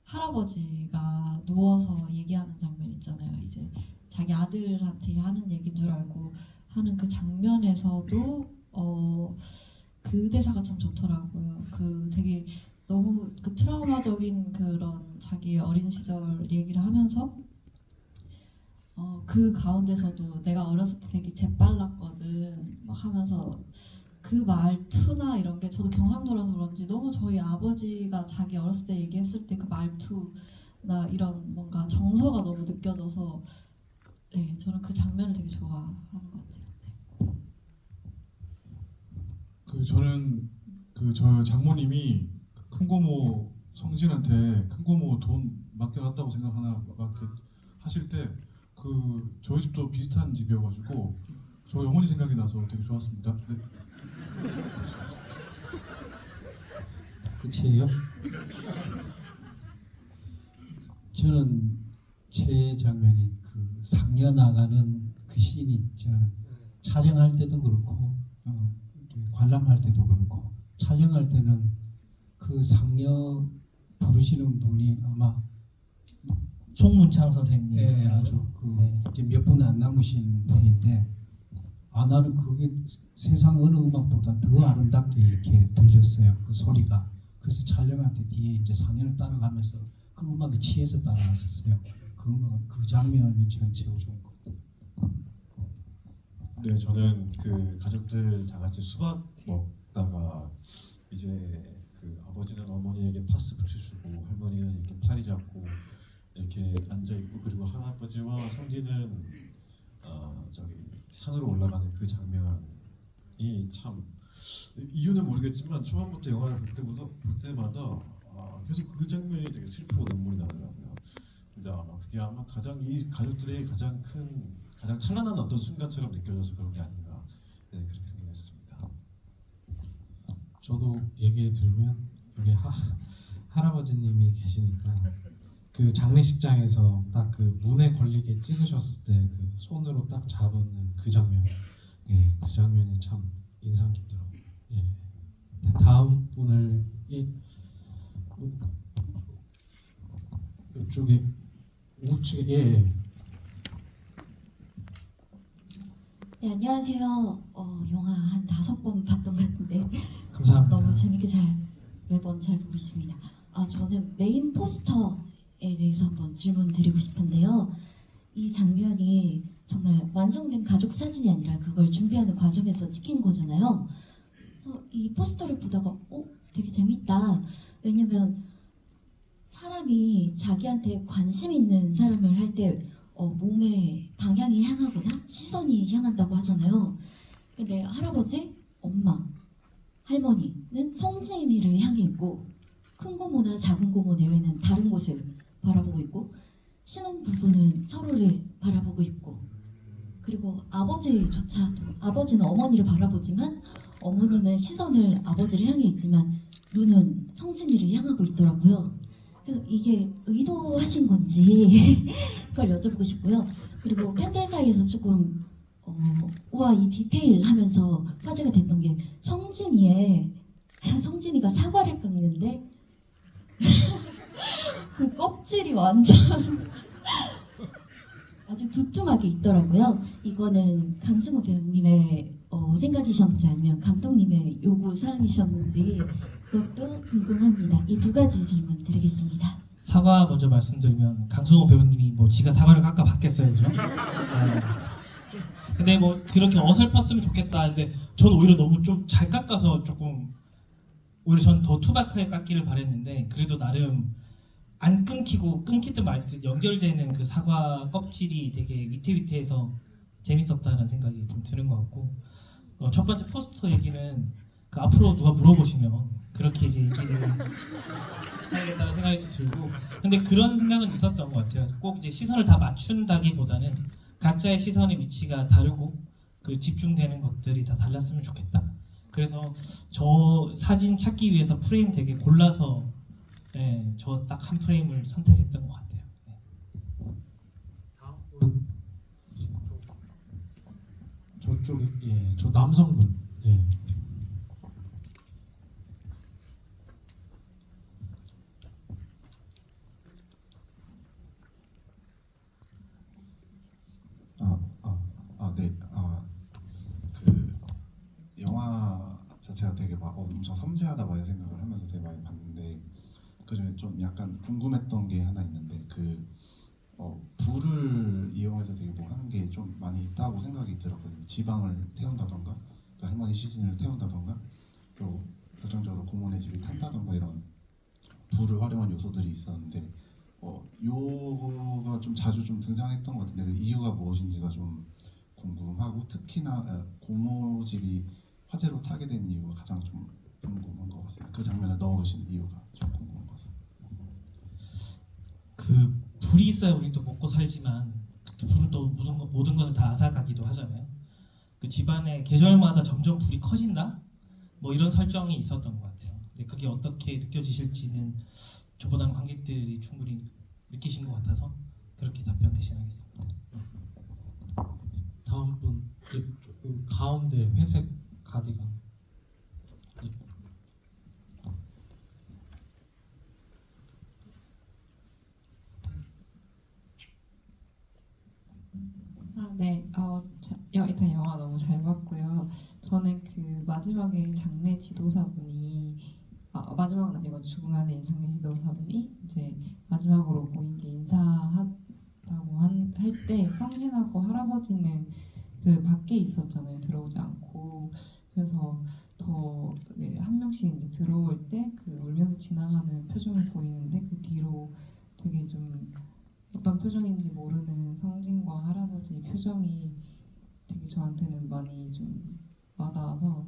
할아버지가 누워서 얘기하는 장면 있잖아요. 이제 자기 아들한테 하는 얘기인 줄 알고 하는 그 장면에서도 그 대사가 참 좋더라고요. 그 되게 너무 그 트라우마적인 그런 자기 어린 시절 얘기를 하면서 그 가운데서도 내가 어렸을 때 되게 재빨랐거든 막 하면서 그 말투나 이런 게, 저도 경상도라서 그런지 너무 저희 아버지가 자기 어렸을 때 얘기했을 때 그 말투나 이런 뭔가 정서가 너무 느껴져서 네, 저는 그 장면을 되게 좋아하는 것 같아요. 네. 저는 저 장모님이 큰 고모 성진한테 큰 고모 돈 맡겨놨다고 생각하나 막 하실 때 저희 집도 비슷한 집이어가지고 저희 어머니 생각이 나서 되게 좋았습니다. 네. 끝이에요? 저는 제 장면인 그 상여 나가는 그 씬이 있죠. 촬영할 때도 그렇고 관람할 때도 그렇고, 촬영할 때는 그 상여 부르시는 분이 아마 송문창 선생님. 네, 아주 이제 몇 분 안 남으신 분인데, 나는 그게 세상 어느 음악보다 더 아름답게 이렇게 들렸어요. 그 소리가. 그래서 촬영할 때 뒤에 이제 상여를 따라가면서 그 음악에 취해서 따라갔었어요. 그 장면이 저는 제일 좋은 것 같아요. 네, 저는 그 가족들 다 같이 수박 먹다가 이제 그 아버지는 어머니에게 파스 붙여주고 할머니는 이렇게 팔이 잡고 이렇게 앉아 있고, 그리고 할아버지와 성진은 저기 산으로 올라가는 그 장면이 참, 이유는 모르겠지만 초반부터 영화를 볼 때마다 계속 그 장면이 되게 슬프고 눈물이 나더라고요. 근데 그게 아마 이 가족들의 가장 찬란한 어떤 순간처럼 느껴져서 그런 게 아닌가, 네, 그렇게 생각했습니다. 저도 얘기해 드리면 여기 할아버지님이 계시니까 그 장례식장에서 딱 그 문에 걸리게 찍으셨을 때 그 손으로 딱 잡은 그 장면, 예, 그 장면이 참 인상 깊더라고요. 예. 네, 다음 분을 이쪽에 우측에 예. 네, 안녕하세요. 영화 한 5번 봤던 것 같은데 감사합니다. 너무 재밌게 매번 잘 보고 있습니다. 저는 메인 포스터에 대해서 한번 질문 드리고 싶은데요. 이 장면이 정말 완성된 가족 사진이 아니라 그걸 준비하는 과정에서 찍힌 거잖아요. 그래서 이 포스터를 보다가 되게 재밌다. 왜냐면 사람이 자기한테 관심 있는 사람을 할 때 몸의 방향이 향하거나 시선이 향한다고 하잖아요. 근데 할아버지, 엄마, 할머니는 성진이를 향해 있고 큰 고모나 작은 고모 내외는 다른 곳을 바라보고 있고 신혼부부는 서로를 바라보고 있고 그리고 아버지조차도 아버지는 어머니를 바라보지만 어머니는 시선을 아버지를 향해 있지만 눈은 성진이를 향하고 있더라고요. 그래서 이게 의도하신 건지 그걸 여쭤보고 싶고요. 그리고 팬들 사이에서 조금 우와 이 디테일 하면서 화제가 됐던 게 성진이가 사과를 깎는데 그 껍질이 완전 아주 두툼하게 있더라고요. 이거는 강승호 배우님의 생각이셨는지 아니면 감독님의 요구 사항이셨는지 그것도 궁금합니다. 이 2가지 질문 드리겠습니다. 사과 먼저 말씀드리면 강승호 배우님이 뭐 지가 사과를 깎아 받겠어요, 그죠? 근데 뭐 그렇게 어설펐으면 좋겠다. 근데 전 오히려 너무 좀 잘 깎아서 조금 오히려 전 더 투박하게 깎기를 바랬는데 그래도 나름 안 끊기고 끊기듯 말듯 연결되는 그 사과 껍질이 되게 위태위태해서 재밌었다는 생각이 좀 드는 것 같고 첫 번째 포스터 얘기는 그 앞으로 누가 물어보시면 그렇게 이제 얘기를 해야겠다는 생각이 또 들고 근데 그런 생각은 있었던 것 같아요. 꼭 이제 시선을 다 맞춘다기보다는 각자의 시선의 위치가 다르고 그 집중되는 것들이 다 달랐으면 좋겠다. 그래서 저 사진 찾기 위해서 프레임 되게 골라서 저 딱 한 프레임을 선택했던 것 같아요. 다음 분 저쪽에 예, 저 남성분 예. 네. 그 영화 자체가 되게 막 엄청 섬세하다 많이 생각을 하면서 되게 많이 봤는데 그중에 좀 약간 궁금했던 게 하나 있는데 불을 이용해서 되게 뭐 하는 게 좀 많이 있다고 생각이 들었거든요. 지방을 태운다던가 그 할머니 시신을 태운다던가 또 결정적으로 고모네 집이 탄다던가 이런 불을 활용한 요소들이 있었는데 요거가 좀 자주 좀 등장했던 것 같은데 그 이유가 무엇인지가 좀 궁금하고 특히나 고모 집이 화제로 타게 된 이유가 가장 좀 궁금한 것 같습니다. 그 장면을 넣으신 이유가 좀 궁금한 것 같습니다. 그 불이 있어야 우리 또 먹고 살지만 그 불은 또 모든 것을 다 앗아가기도 하잖아요. 그 집안의 계절마다 점점 불이 커진다? 뭐 이런 설정이 있었던 것 같아요. 근데 그게 어떻게 느껴지실지는 저보다는 관객들이 충분히 느끼신 것 같아서 그렇게 답변 대신하겠습니다. 다음 분 그 가운데 회색 가디건 예. 네. 일단 영화 너무 잘 봤고요. 저는 그 마지막에 장례 지도사분이 마지막은 아니고 중간에 장례 지도사분이 이제 마지막으로 고인께 인사하다고 할 때 성진하고 할아버지는 그 밖에 있었잖아요. 들어오지 않고 그래서 더 한 명씩 이제 들어올 때 그 울면서 지나가는 표정이 보이는데 그 뒤로 되게 좀 어떤 표정인지 모르는 성진과 할아버지 표정이 되게 저한테는 많이 좀 와닿아서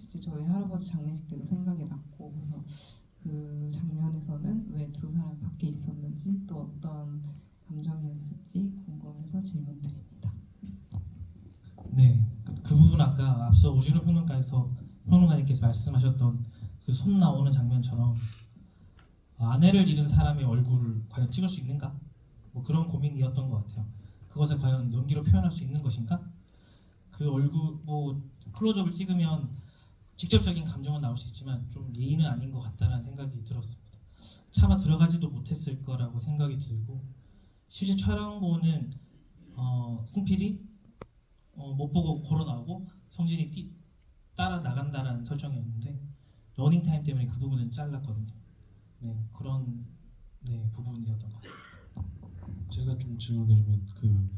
이제 저희 할아버지 장례식 때도 생각이 났고 그래서 그 장면에서는 왜 2사람 밖에 있었는지 또 어떤 감정이었을지 궁금해서 질문드립니다. 네, 그 부분 아까 앞서 오준호 평론가님께서 말씀하셨던 그 손 나오는 장면처럼 아내를 잃은 사람의 얼굴을 과연 찍을 수 있는가? 뭐 그런 고민이었던 것 같아요. 그것을 과연 연기로 표현할 수 있는 것인가? 그 얼굴 뭐 클로즈업을 찍으면 직접적인 감정은 나올 수 있지만 좀 예의는 아닌 것 같다라는 생각이 들었습니다. 차마 들어가지도 못했을 거라고 생각이 들고 실제 촬영본은 승필이 못 보고 걸어 나오고 성진이 따라 나간다라는 설정이었는데 러닝 타임 때문에 그 부분은 잘랐거든요. 네, 그런 부분이었던 것 같아요. 제가 좀 질문드리면 그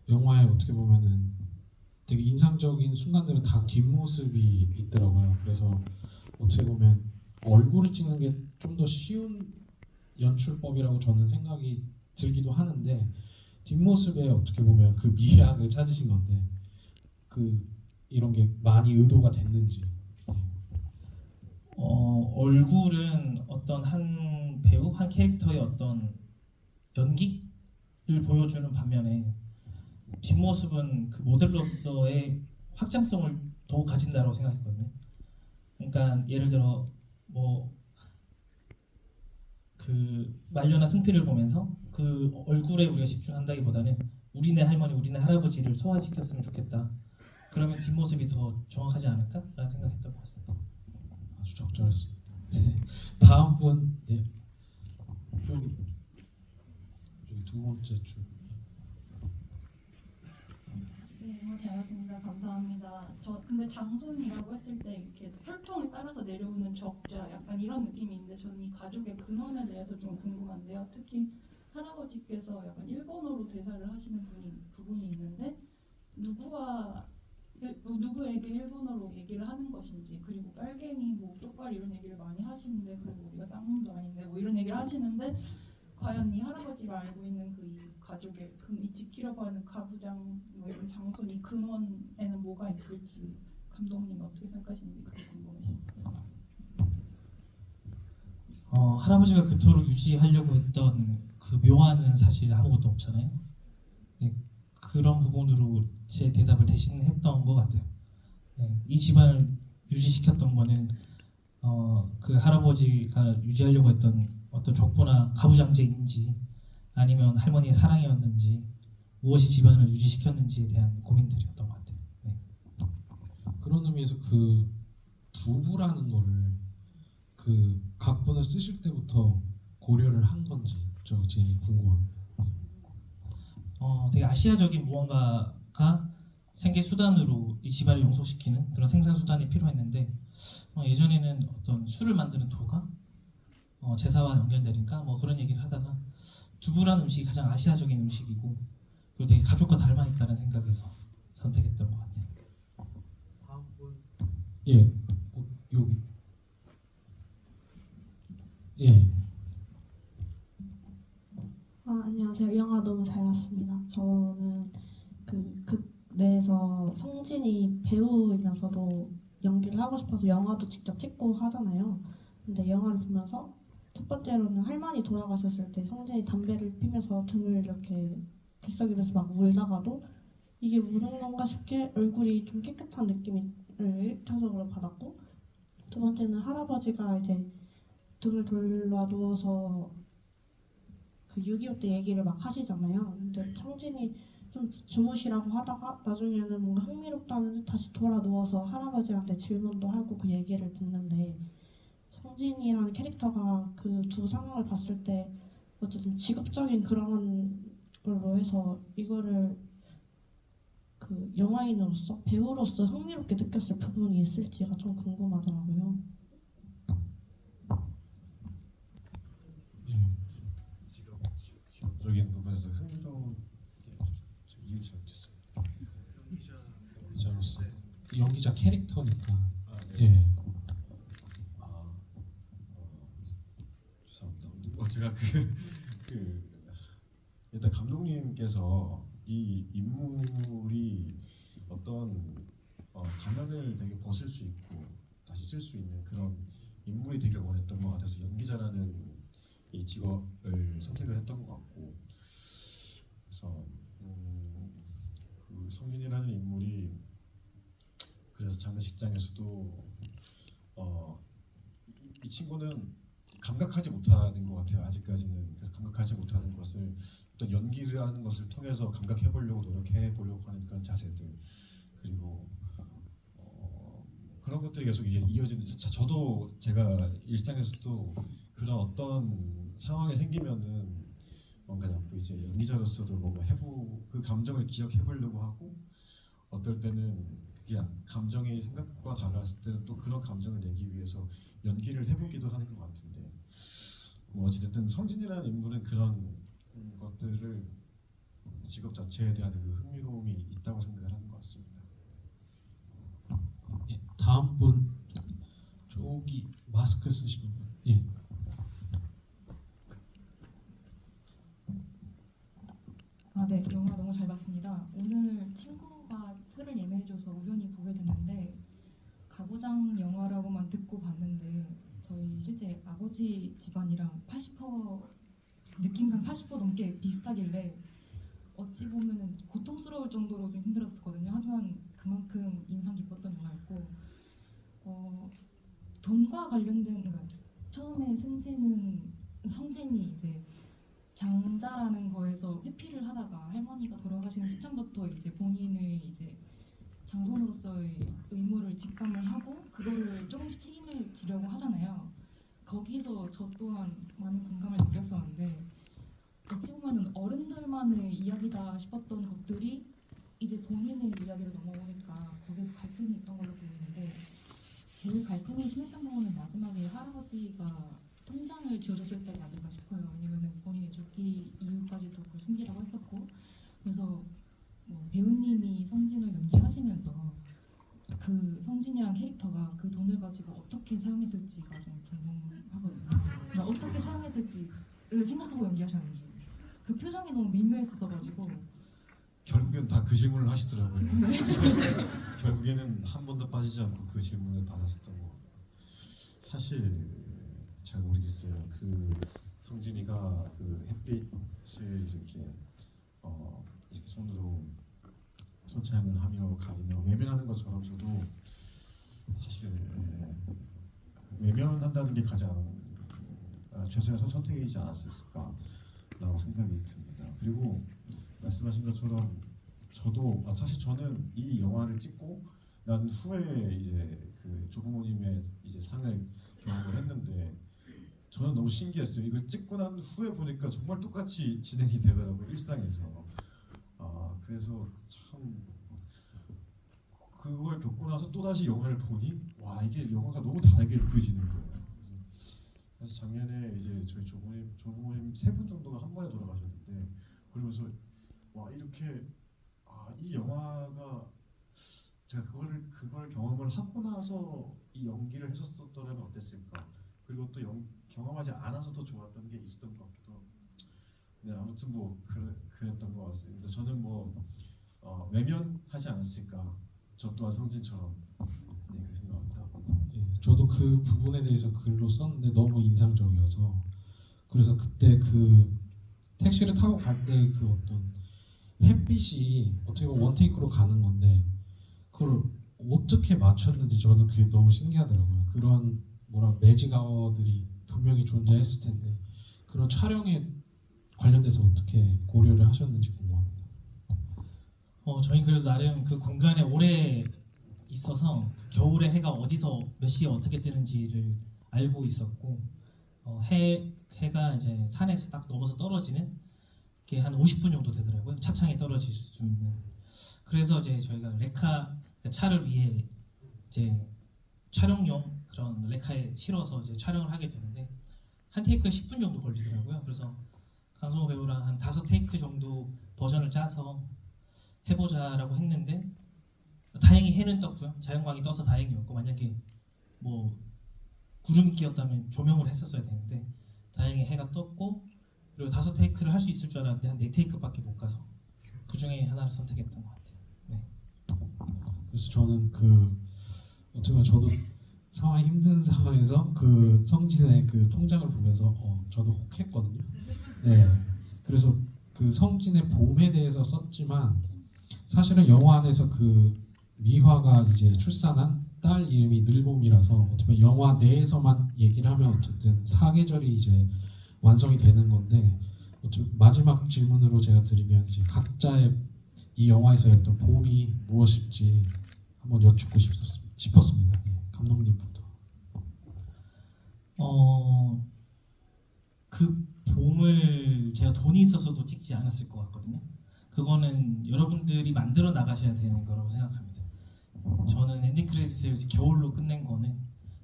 영화에 어떻게 보면은 되게 인상적인 순간들은 다 뒷모습이 있더라고요. 그래서 어떻게 보면 얼굴을 찍는 게 좀 더 쉬운 연출법이라고 저는 생각이 들기도 하는데 뒷모습에 어떻게 보면 그 미학을 찾으신 건데 그 이런 게 많이 의도가 됐는지. 얼굴은 어떤 한 배우, 한 캐릭터의 어떤 연기를 보여주는 반면에 뒷모습은 그 모델로서의 확장성을 더욱 가진다고 생각했거든요. 그러니까 예를 들어 뭐 그 말려나 승필을 보면서 그 얼굴에 우리가 집중한다기보다는 우리네 할머니, 우리네 할아버지를 소화시켰으면 좋겠다. 그러면 뒷모습이 더 정확하지 않을까라는 생각했던 것 같습니다. 아주 적절했습니다. 다음 분, 예. 여기 두 번째 줄. 네, 잘 봤습니다. 감사합니다. 저 근데 장손이라고 했을 때 이렇게 혈통에 따라서 내려오는 적자 약간 이런 느낌인데 저는 이 가족의 근원에 대해서 좀 궁금한데요. 특히 할아버지께서 약간 일본어로 대사를 하시는 부분이 있는데 누구에게 일본어로 얘기를 하는 것인지 그리고 빨갱이 뭐 똑바로 이런 얘기를 많이 하시는데 그리고 우리가 쌍놈도 아닌데 뭐 이런 얘기를 하시는데 과연 이 할아버지가 알고 있는 그 이 가족의 이 지키려고 하는 가부장 뭐 이런 장손 이 근원에는 뭐가 있을지 감독님 어떻게 생각하시는지 그게 궁금했습니다. 할아버지가 그토록 유지하려고 했던 그 묘안은 사실 아무것도 없잖아요. 네, 그런 부분으로 제 대답을 대신했던 것 같아요. 네, 이 집안을 유지시켰던 거는 그 할아버지가 유지하려고 했던 어떤 족보나 가부장제인지 아니면 할머니의 사랑이었는지 무엇이 집안을 유지시켰는지에 대한 고민들이었던 것 같아요. 네. 그런 의미에서 그 두부라는 거를 그 각본을 쓰실 때부터 고려를 한 건지 저 제일 궁금합니다. 되게 아시아적인 무언가가 생계 수단으로 이 집안을 용속시키는 그런 생산 수단이 필요했는데 예전에는 어떤 술을 만드는 도가 제사와 연결되니까 뭐 그런 얘기를 하다가 두부라는 음식이 가장 아시아적인 음식이고 그리고 되게 가족과 닮아 있다는 생각에서 선택했던 것 같아요. 다음 분. 예, 여기. 예. 안녕하세요. 영화 너무 잘 봤습니다. 저는 극 내에서 성진이 배우이면서도 연기를 하고 싶어서 영화도 직접 찍고 하잖아요. 근데 영화를 보면서 첫 번째로는 할머니 돌아가셨을 때 성진이 담배를 피면서 등을 이렇게 뒷석이면서 막 울다가도 이게 무슨 건가 싶게 얼굴이 좀 깨끗한 느낌을 1차적으로 받았고 두 번째는 할아버지가 이제 등을 돌려 누워서 그 6.25 때 얘기를 막 하시잖아요. 근데 성진이 좀 주무시라고 하다가 나중에는 뭔가 흥미롭다는 듯 다시 돌아 누워서 할아버지한테 질문도 하고 그 얘기를 듣는데 성진이라는 캐릭터가 그 두 상황을 봤을 때 어쨌든 직업적인 그런 걸로 해서 이거를 그 영화인으로서 배우로서 흥미롭게 느꼈을 부분이 있을지가 좀 궁금하더라고요. 직업적인 부분에서 흥미로운 게 이해가 못했어요. 연기자로서 연기자 캐릭터니까. 네. 예. 죄송합니다. 제가 일단 감독님께서 이 인물이 어떤 가면을 되게 벗을 수 있고 다시 쓸 수 있는 그런 인물이 되길 원했던 것 같아서 연기자라는 이 직업을 선택을 했던 것 같고 그래서 그 성진이라는 인물이 그래서 장례식장에서도 이 친구는 감각하지 못하는 것 같아요. 아직까지는. 그래서 감각하지 못하는 것을 어떤 연기를 하는 것을 통해서 감각해 보려고 노력해 보려고 하는 그런 자세들, 그리고 그런 것들이 계속 이제 이어지는. 저도 제가 일상에서도 그런 어떤 상황이 생기면은 뭔가 자꾸 이제 연기자로서도 뭔가 그 감정을 기억해 보려고 하고, 어떨 때는 그게 감정이 생각과 달랐을 때는 또 그런 감정을 내기 위해서 연기를 해보기도 하는 것 같은데, 뭐 어찌됐든 성진이라는 인물은 그런 것들을 직업 자체에 대한 그 흥미로움이 있다고 생각을 하는 것 같습니다. 예, 다음 분 저기 마스크 쓰신 분. 예. 네, 영화 너무 잘 봤습니다. 오늘 친구가 표를 예매해줘서 우연히 보게 됐는데 가부장 영화라고만 듣고 봤는데 저희 실제 아버지 집안이랑 80% 느낌상 80% 넘게 비슷하길래 어찌 보면은 고통스러울 정도로 좀 힘들었었거든요. 하지만 그만큼 인상 깊었던 영화였고 돈과 관련된, 그러니까 처음에 성진이 이제 장자라는 거에서 회피를 하다가 할머니가 돌아가시는 시점부터 이제 본인의 이제 장손으로서의 의무를 직감을 하고 그거를 조금씩 책임을 지려고 하잖아요. 거기서 저 또한 많은 공감을 느꼈었는데 어찌 보면은 어른들만의 이야기다 싶었던 것들이 이제 본인의 이야기로 넘어오니까 거기서 갈등이 있던 걸로 보이는데, 제일 갈등이 심했던 부분은 마지막에 할아버지가 통장을 쥐어줬을 때가 아닌가 싶어요. 왜냐면은 본인이 죽기 이후까지도 그걸 숨기라고 했었고, 그래서 뭐 배우님이 성진을 연기하시면서 그 성진이란 캐릭터가 그 돈을 가지고 어떻게 사용했을지가 좀 궁금하거든요. 그러니까 어떻게 사용했을지를 생각하고 연기하셨는지 그 표정이 너무 미묘했었어가지고. 결국엔 다 그 질문을 하시더라고요. 결국에는 한 번도 빠지지 않고 그 질문을 받았었던 거. 사실 잘 모르겠어요. 그 성진이가 그 햇빛을 이렇게 손으로 손차양을 하며 가리며 외면하는 것처럼 저도 사실 외면한다는 게 가장 최선의 선택이지 않았을까라고 생각이 듭니다. 그리고 말씀하신 것처럼 저도 사실 저는 이 영화를 찍고 난 후에 이제 그 조부모님의 이제 상을 경험을 했는데 저는 너무 신기했어요. 이걸 찍고 난 후에 보니까 정말 똑같이 진행이 되더라고요, 일상에서. 그래서 참 그걸 겪고 나서 또 다시 영화를 보니 와, 이게 영화가 너무 다르게 느껴지는 거예요. 그래서 작년에 이제 저희 조부모님 3분 정도가 한 번에 돌아가셨는데, 그러면서 와, 이렇게 이 영화가 제가 그걸 경험을 하고 나서 이 연기를 했었더라면 어땠을까. 그리고 또 경험하지 않아서 더 좋았던 게 있었던 것 같기도 하고. 네, 아무튼 뭐 그랬던 것 같습니다. 저는 뭐 외면하지 않았을까. 저 또한 성진처럼 그렇게 생각합니다. 예, 저도 그 부분에 대해서 글로 썼는데 너무 인상적이어서, 그래서 그때 그 택시를 타고 갈 때 그 어떤 햇빛이 어떻게 보면 원테이크로 가는 건데 그걸 어떻게 맞췄는지 저도 그게 너무 신기하더라고요. 그런 매직 아워들이 분명히 존재했을 텐데 그런 촬영에 관련돼서 어떻게 고려를 하셨는지 궁금합니다. 저희 그래도 나름 그 공간에 오래 있어서 그 겨울에 해가 어디서 몇 시에 어떻게 뜨는지를 알고 있었고, 해가 이제 산에서 딱 넘어서 떨어지는 게 한 50분 정도 되더라고요. 차창에 떨어질 수 있는. 그래서 이제 저희가 레카, 그러니까 차를 위해 이제 촬영용 그런 레카에 실어서 이제 촬영을 하게 되는데 한 테이크에 10분 정도 걸리더라고요. 그래서 강성호 배우랑 한 5테이크 정도 버전을 짜서 해보자라고 했는데 다행히 해는 떴고요. 자연광이 떠서 다행이었고, 만약에 뭐 구름이 끼었다면 조명을 했었어야 되는데 다행히 해가 떴고, 그리고 5테이크를 할 수 있을 줄 알았는데 한 4테이크밖에 못 가서 그 중에 하나를 선택했던 것 같아요. 네. 그래서 저는 어떻게 보면 저도 상황이 힘든 상황에서 그 성진의 그 통장을 보면서 저도 혹했거든요. 네. 그래서 그 성진의 봄에 대해서 썼지만 사실은 영화 안에서 그 미화가 이제 출산한 딸 이름이 늘봄이라서 어쩌면 영화 내에서만 얘기를 하면 어쨌든 사계절이 이제 완성이 되는 건데 마지막 질문으로 제가 드리면 이제 각자의 이 영화에서의 어떤 봄이 무엇일지 한번 여쭙고 싶었습니다. 예, 감독님부터. 그 봄을 제가 돈이 있어서도 찍지 않았을 것 같거든요. 그거는 여러분들이 만들어 나가셔야 되는 거라고 생각합니다. 저는 엔딩 크레딧을 겨울로 끝낸 거는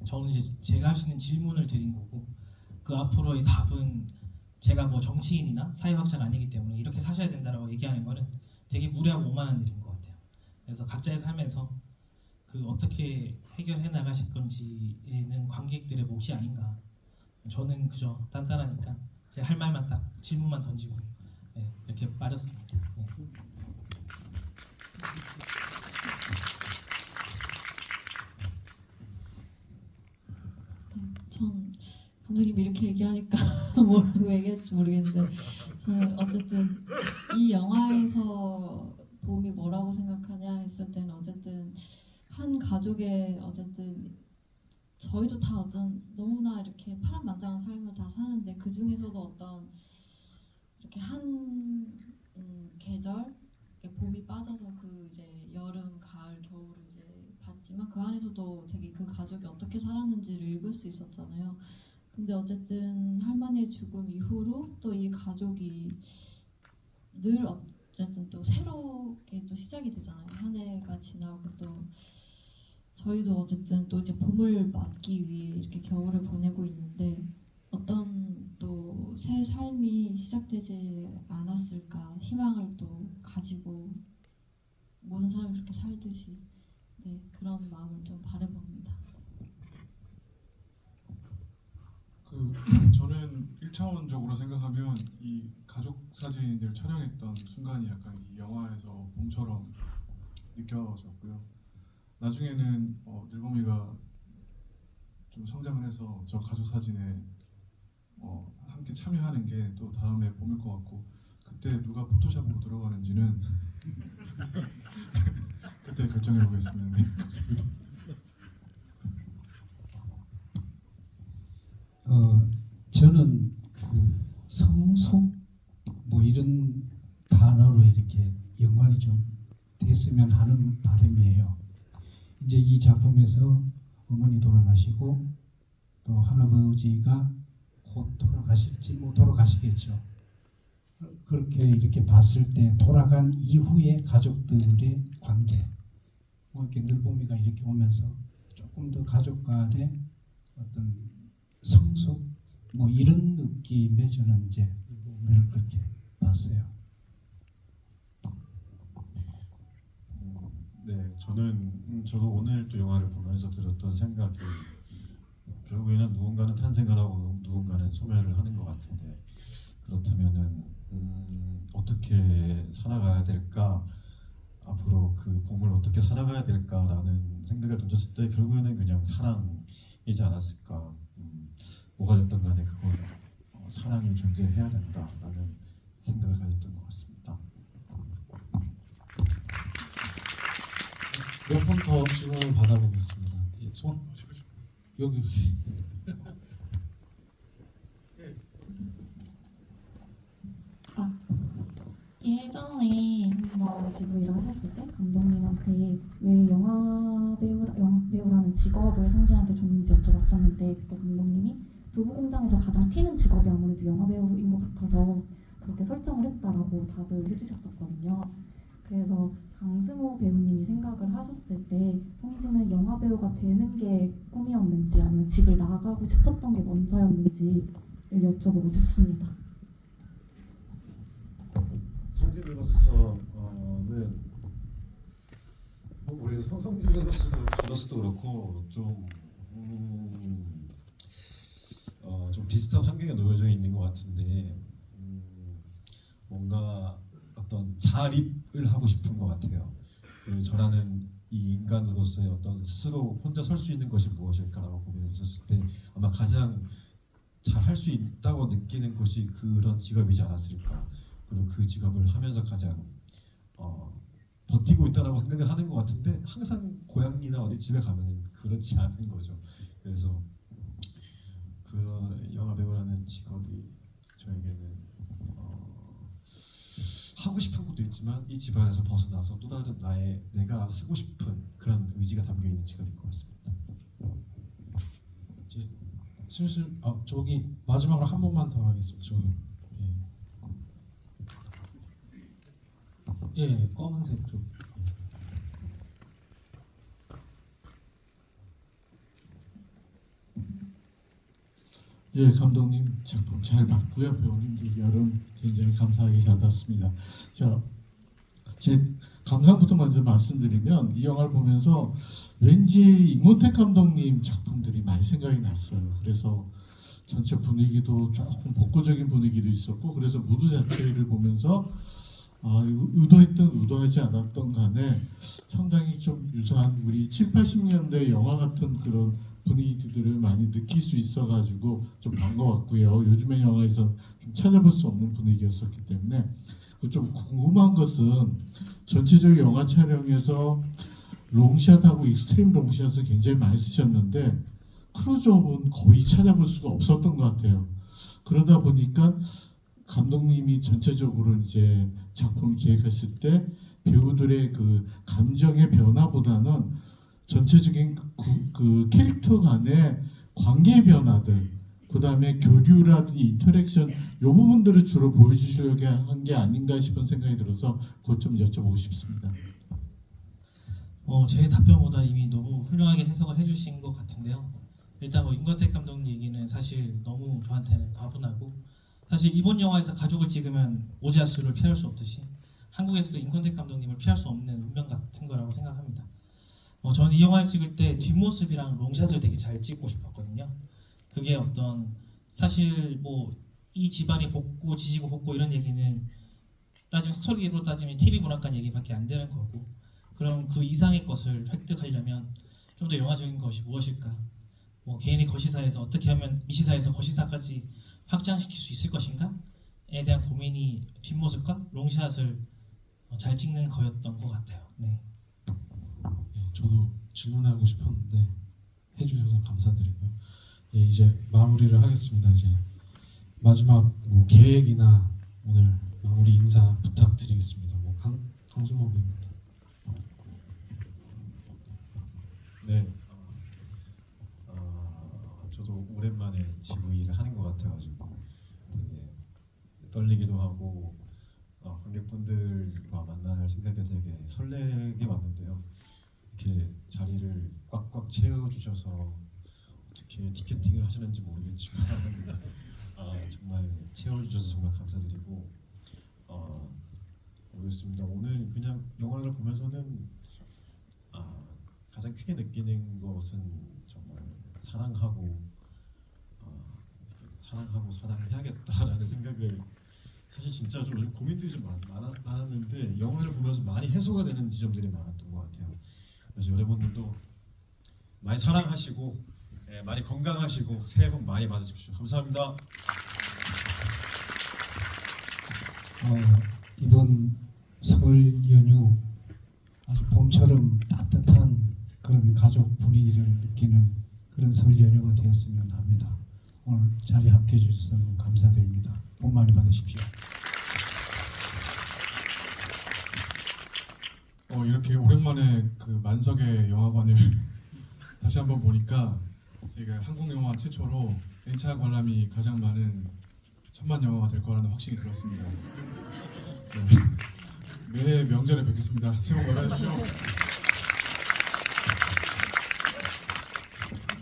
저는 이제 제가 할 수 있는 질문을 드린 거고 그 앞으로의 답은 제가 뭐 정치인이나 사회학자가 아니기 때문에 이렇게 사셔야 된다라고 얘기하는 거는 되게 무례하고 오만한 일인 것 같아요. 그래서 각자의 삶에서 그 어떻게 해결해 나가실 건지는 관객들의 몫이 아닌가. 저는 그저 단단하니까 제가 할 말만 딱 질문만 던지고 네, 이렇게 빠졌습니다. 네. 전 감독님이 이렇게 얘기하니까 뭐라고 얘기할지 모르겠는데 저는 어쨌든 이 영화에서 봄이 뭐라고 생각하냐 했을 때는 어쨌든 한 가족의 어쨌든 저희도 다 어떤 너무나 이렇게 파란만장한 삶을 다 사는데 그 중에서도 어떤 이렇게 한 계절 봄이 빠져서 그 이제 여름, 가을, 겨울을 이제 봤지만 그 안에서도 되게 그 가족이 어떻게 살았는지를 읽을 수 있었잖아요. 근데 어쨌든 할머니의 죽음 이후로 또 이 가족이 늘 어쨌든 또 새롭게 또 시작이 되잖아요. 한 해가 지나고 또 저희도 어쨌든 또 이제 봄을 맞기 위해 이렇게 겨울을 보내고 있는데 어떤 또 새 삶이 시작되지 않았을까 희망을 또 가지고 모든 사람이 그렇게 살듯이 네, 그런 마음을 좀 바라봅니다. 저는 1차원적으로 생각하면 이 가족 사진을 촬영했던 순간이 약간 이 영화에서 봄처럼 느껴졌고요. 나중에는 늘봄이가 좀 성장을 해서 저 가족 사진에 함께 참여하는 게 또 다음에 봄일 것 같고 그때 누가 포토샵으로 들어가는지는 그때 결정해 보겠습니다. 네, 감사합니다. 저는 그 성숙 뭐 이런 단어로 이렇게 연관이 좀 됐으면 하는 바람이에요. 이제 이 작품에서 어머니 돌아가시고 또 할아버지가 곧 돌아가실지 뭐 돌아가시겠죠. 그렇게 이렇게 봤을 때 돌아간 이후의 가족들의 관계, 뭐 이렇게 늘봄이가 이렇게 오면서 조금 더 가족 간의 어떤 성숙 뭐 이런 느낌의 저는 이제 늘봄이를 그렇게 봤어요. 네, 저도 오늘 또 영화를 보면서 들었던 생각이 결국에는 누군가는 탄생을 하고 누군가는 소멸을 하는 것 같은데 그렇다면은 어떻게 살아가야 될까 앞으로 그 봄을 어떻게 살아가야 될까라는 생각을 던졌을 때 결국에는 그냥 사랑이지 않았을까. 뭐가 됐든 간에 그건 사랑이 존재해야 된다라는 생각을 가졌던 것 같습니다. 몇 분 더 질문을 받아보겠습니다. 예, 손 여기. 예전에 지금 일을 하셨을 때 감독님한테 왜 영화 배우라는 직업을 성진한테 줬는지 여쭤봤었는데 그때 감독님이 두부공장에서 가장 튀는 직업이 아무래도 영화 배우인 것 같아서 그렇게 설정을 했다라고 답을 해주셨었거든요. 그래서 강승호 배우님이 생각을 하셨을 때 성진은 영화 배우가 되는 게 꿈이었는지 아니면 집을 나가고 싶었던 게 먼저였는지를 여쭤보고 싶습니다. 성진으로서는 우리 성진으로서도 그렇고 좀 비슷한 환경에 놓여져 있는 것 같은데 뭔가 어떤 자립을 하고 싶은 것 같아요. 그 저라는 이 인간으로서의 어떤 스스로 혼자 설 수 있는 것이 무엇일까라고 고민했었을 때 아마 가장 잘 할 수 있다고 느끼는 것이 그런 직업이지 않았을까. 그리고 그 직업을 하면서 가장 버티고 있다라고 생각을 하는 것 같은데 항상 고향이나 어디 집에 가면 그렇지 않은 거죠. 그래서 그런 영화 배우라는 직업이 저에게는 하고 싶은 것도 있지만 이 집안에서 벗어나서 또 다른 내가 쓰고 싶은 그런 의지가 담겨 있는 직업인 것 같습니다. 이제 슬슬 저기 마지막으로 한 번만 더 하겠습니다. 저기 예, 검은색 쪽. 예, 감독님 작품 잘 봤고요. 배우님들 여론 굉장히 감사하게 잘 봤습니다. 자, 제 감상부터 먼저 말씀드리면 이 영화를 보면서 왠지 임원택 감독님 작품들이 많이 생각이 났어요. 그래서 전체 분위기도 조금 복고적인 분위기도 있었고, 그래서 무드 자체를 보면서 의도했든 의도하지 않았던 간에 상당히 좀 유사한 우리 7, 80년대 영화 같은 그런 분위기들을 많이 느낄 수 있어가지고 좀 반가웠고요. 요즘의 영화에서 좀 찾아볼 수 없는 분위기였었기 때문에 좀 궁금한 것은 전체적으로 영화 촬영에서 롱샷하고 익스트림 롱샷을 굉장히 많이 쓰셨는데 클로즈업은 거의 찾아볼 수가 없었던 것 같아요. 그러다 보니까 감독님이 전체적으로 이제 작품을 기획했을 때 배우들의 그 감정의 변화보다는 전체적인 그 캐릭터 간의 관계의 변화들, 그 다음에 교류라든지 인터랙션, 이 부분들을 주로 보여주시려고 한 게 아닌가 싶은 생각이 들어서 그것 좀 여쭤보고 싶습니다. 제 답변보다 이미 너무 훌륭하게 해석을 해주신 것 같은데요. 일단 임권택 감독님 얘기는 사실 너무 저한테는 과분하고, 사실 일본 영화에서 가족을 찍으면 오지아수를 피할 수 없듯이 한국에서도 임권택 감독님을 피할 수 없는 운명 같은 거라고 생각합니다. 저는 이 영화를 찍을 때 뒷모습이랑 롱샷을 되게 잘 찍고 싶었거든요. 그게 어떤 사실 이 집안이 복고 지지고 복고 이런 얘기는 따지면 스토리로 따지면 TV 문학관 얘기밖에 안 되는 거고, 그럼 그 이상의 것을 획득하려면 좀 더 영화적인 것이 무엇일까? 개인의 거시사에서 어떻게 하면 미시사에서 거시사까지 확장시킬 수 있을 것인가?에 대한 고민이 뒷모습과 롱샷을 잘 찍는 거였던 것 같아요. 네. 저도 질문하고 싶었는데 해주셔서 감사드리고요. 예, 이제 마무리를 하겠습니다. 이제 마지막 계획이나 오늘 마무리 인사 부탁드리겠습니다. 강수모 배우입니다. 네, 저도 오랜만에 GV를 하는 것 같아가지고 되게 떨리기도 하고 관객분들과 만날 생각에 되게 설레게 왔는데요. 이렇게 자리를 꽉꽉 채워주셔서 어떻게 티켓팅을 하시는지 모르겠지만 정말 채워주셔서 정말 감사드리고 모르겠습니다. 오늘 그냥 영화를 보면서는 가장 크게 느끼는 것은 정말 사랑하고 사랑해야겠다라는 생각을, 사실 진짜 좀 요즘 고민들이 좀 많았는데 영화를 보면서 많이 해소가 되는 지점들이 많았던 것 같아요. 그래서 여러분들도 많이 사랑하시고 많이 건강하시고 새해 복 많이 받으십시오. 감사합니다. 이번 설 연휴 아주 봄처럼 따뜻한 그런 가족 분위기를 느끼는 그런 설 연휴가 되었으면 합니다. 오늘 자리에 함께해 주셔서 너무 감사드립니다. 복 많이 받으십시오. 이렇게 오랜만에 그 만석의 영화관을 다시 한번 보니까 저희가 한국 영화 최초로 N차 관람이 가장 많은 1000만 영화가 될 거라는 확신이 들었습니다. 네. 매해 명절에 뵙겠습니다. 새해 복 많이 받으십시오.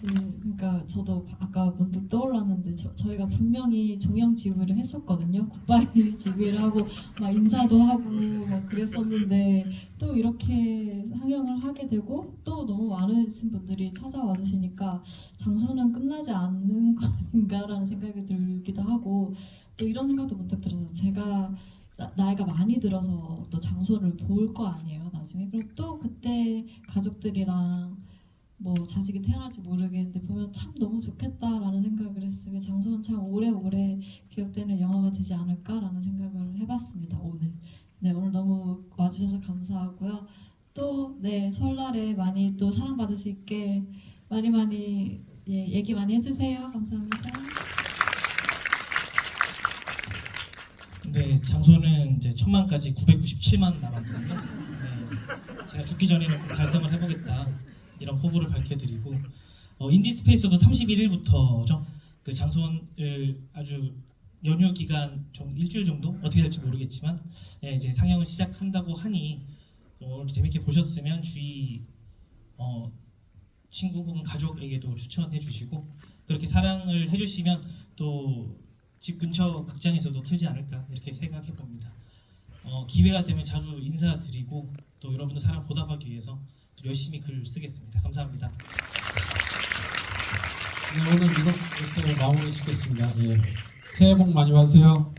그러니까 저도 아까 문득 떠올랐는데 저희가 분명히 종영 지휘를 했었거든요. 굿바이 지휘를 하고 막 인사도 하고 막 그랬었는데 또 이렇게 상영을 하게 되고 또 너무 많으신 분들이 찾아와 주시니까 장소는 끝나지 않는 거 아닌가라는 생각이 들기도 하고, 또 이런 생각도 문득 들어서 제가 나이가 많이 들어서 또 장소를 볼 거 아니에요 나중에. 그럼 또 그때 가족들이랑 자식이 태어날지 모르겠는데 보면 참 너무 좋겠다라는 생각을 했어요. 장소는 참 오래오래 기억되는 영화가 되지 않을까라는 생각을 해봤습니다 오늘. 네, 오늘 너무 와주셔서 감사하고요. 또 네, 설날에 많이 또 사랑받을 수 있게 많이 예, 얘기 많이 해주세요. 감사합니다. 네, 장소는 이제 1000만까지 997만 남았거든요. 네, 제가 죽기 전에는 꼭 달성을 해보겠다 이런 포부를 밝혀드리고 인디스페이스도 31일부터죠. 그 장소를 아주 연휴 기간 좀 일주일 정도 어떻게 될지 모르겠지만 예, 이제 상영을 시작한다고 하니 오늘 재밌게 보셨으면 주위 친구 혹은 가족에게도 추천해 주시고 그렇게 사랑을 해주시면 또 집 근처 극장에서도 틀지 않을까 이렇게 생각해 봅니다. 기회가 되면 자주 인사드리고 또 여러분들 사랑 보답하기 위해서 또 열심히 글 쓰겠습니다. 감사합니다. 네, 오늘 이렇게 마무리 짓겠습니다. 예. 새해 복 많이 받으세요.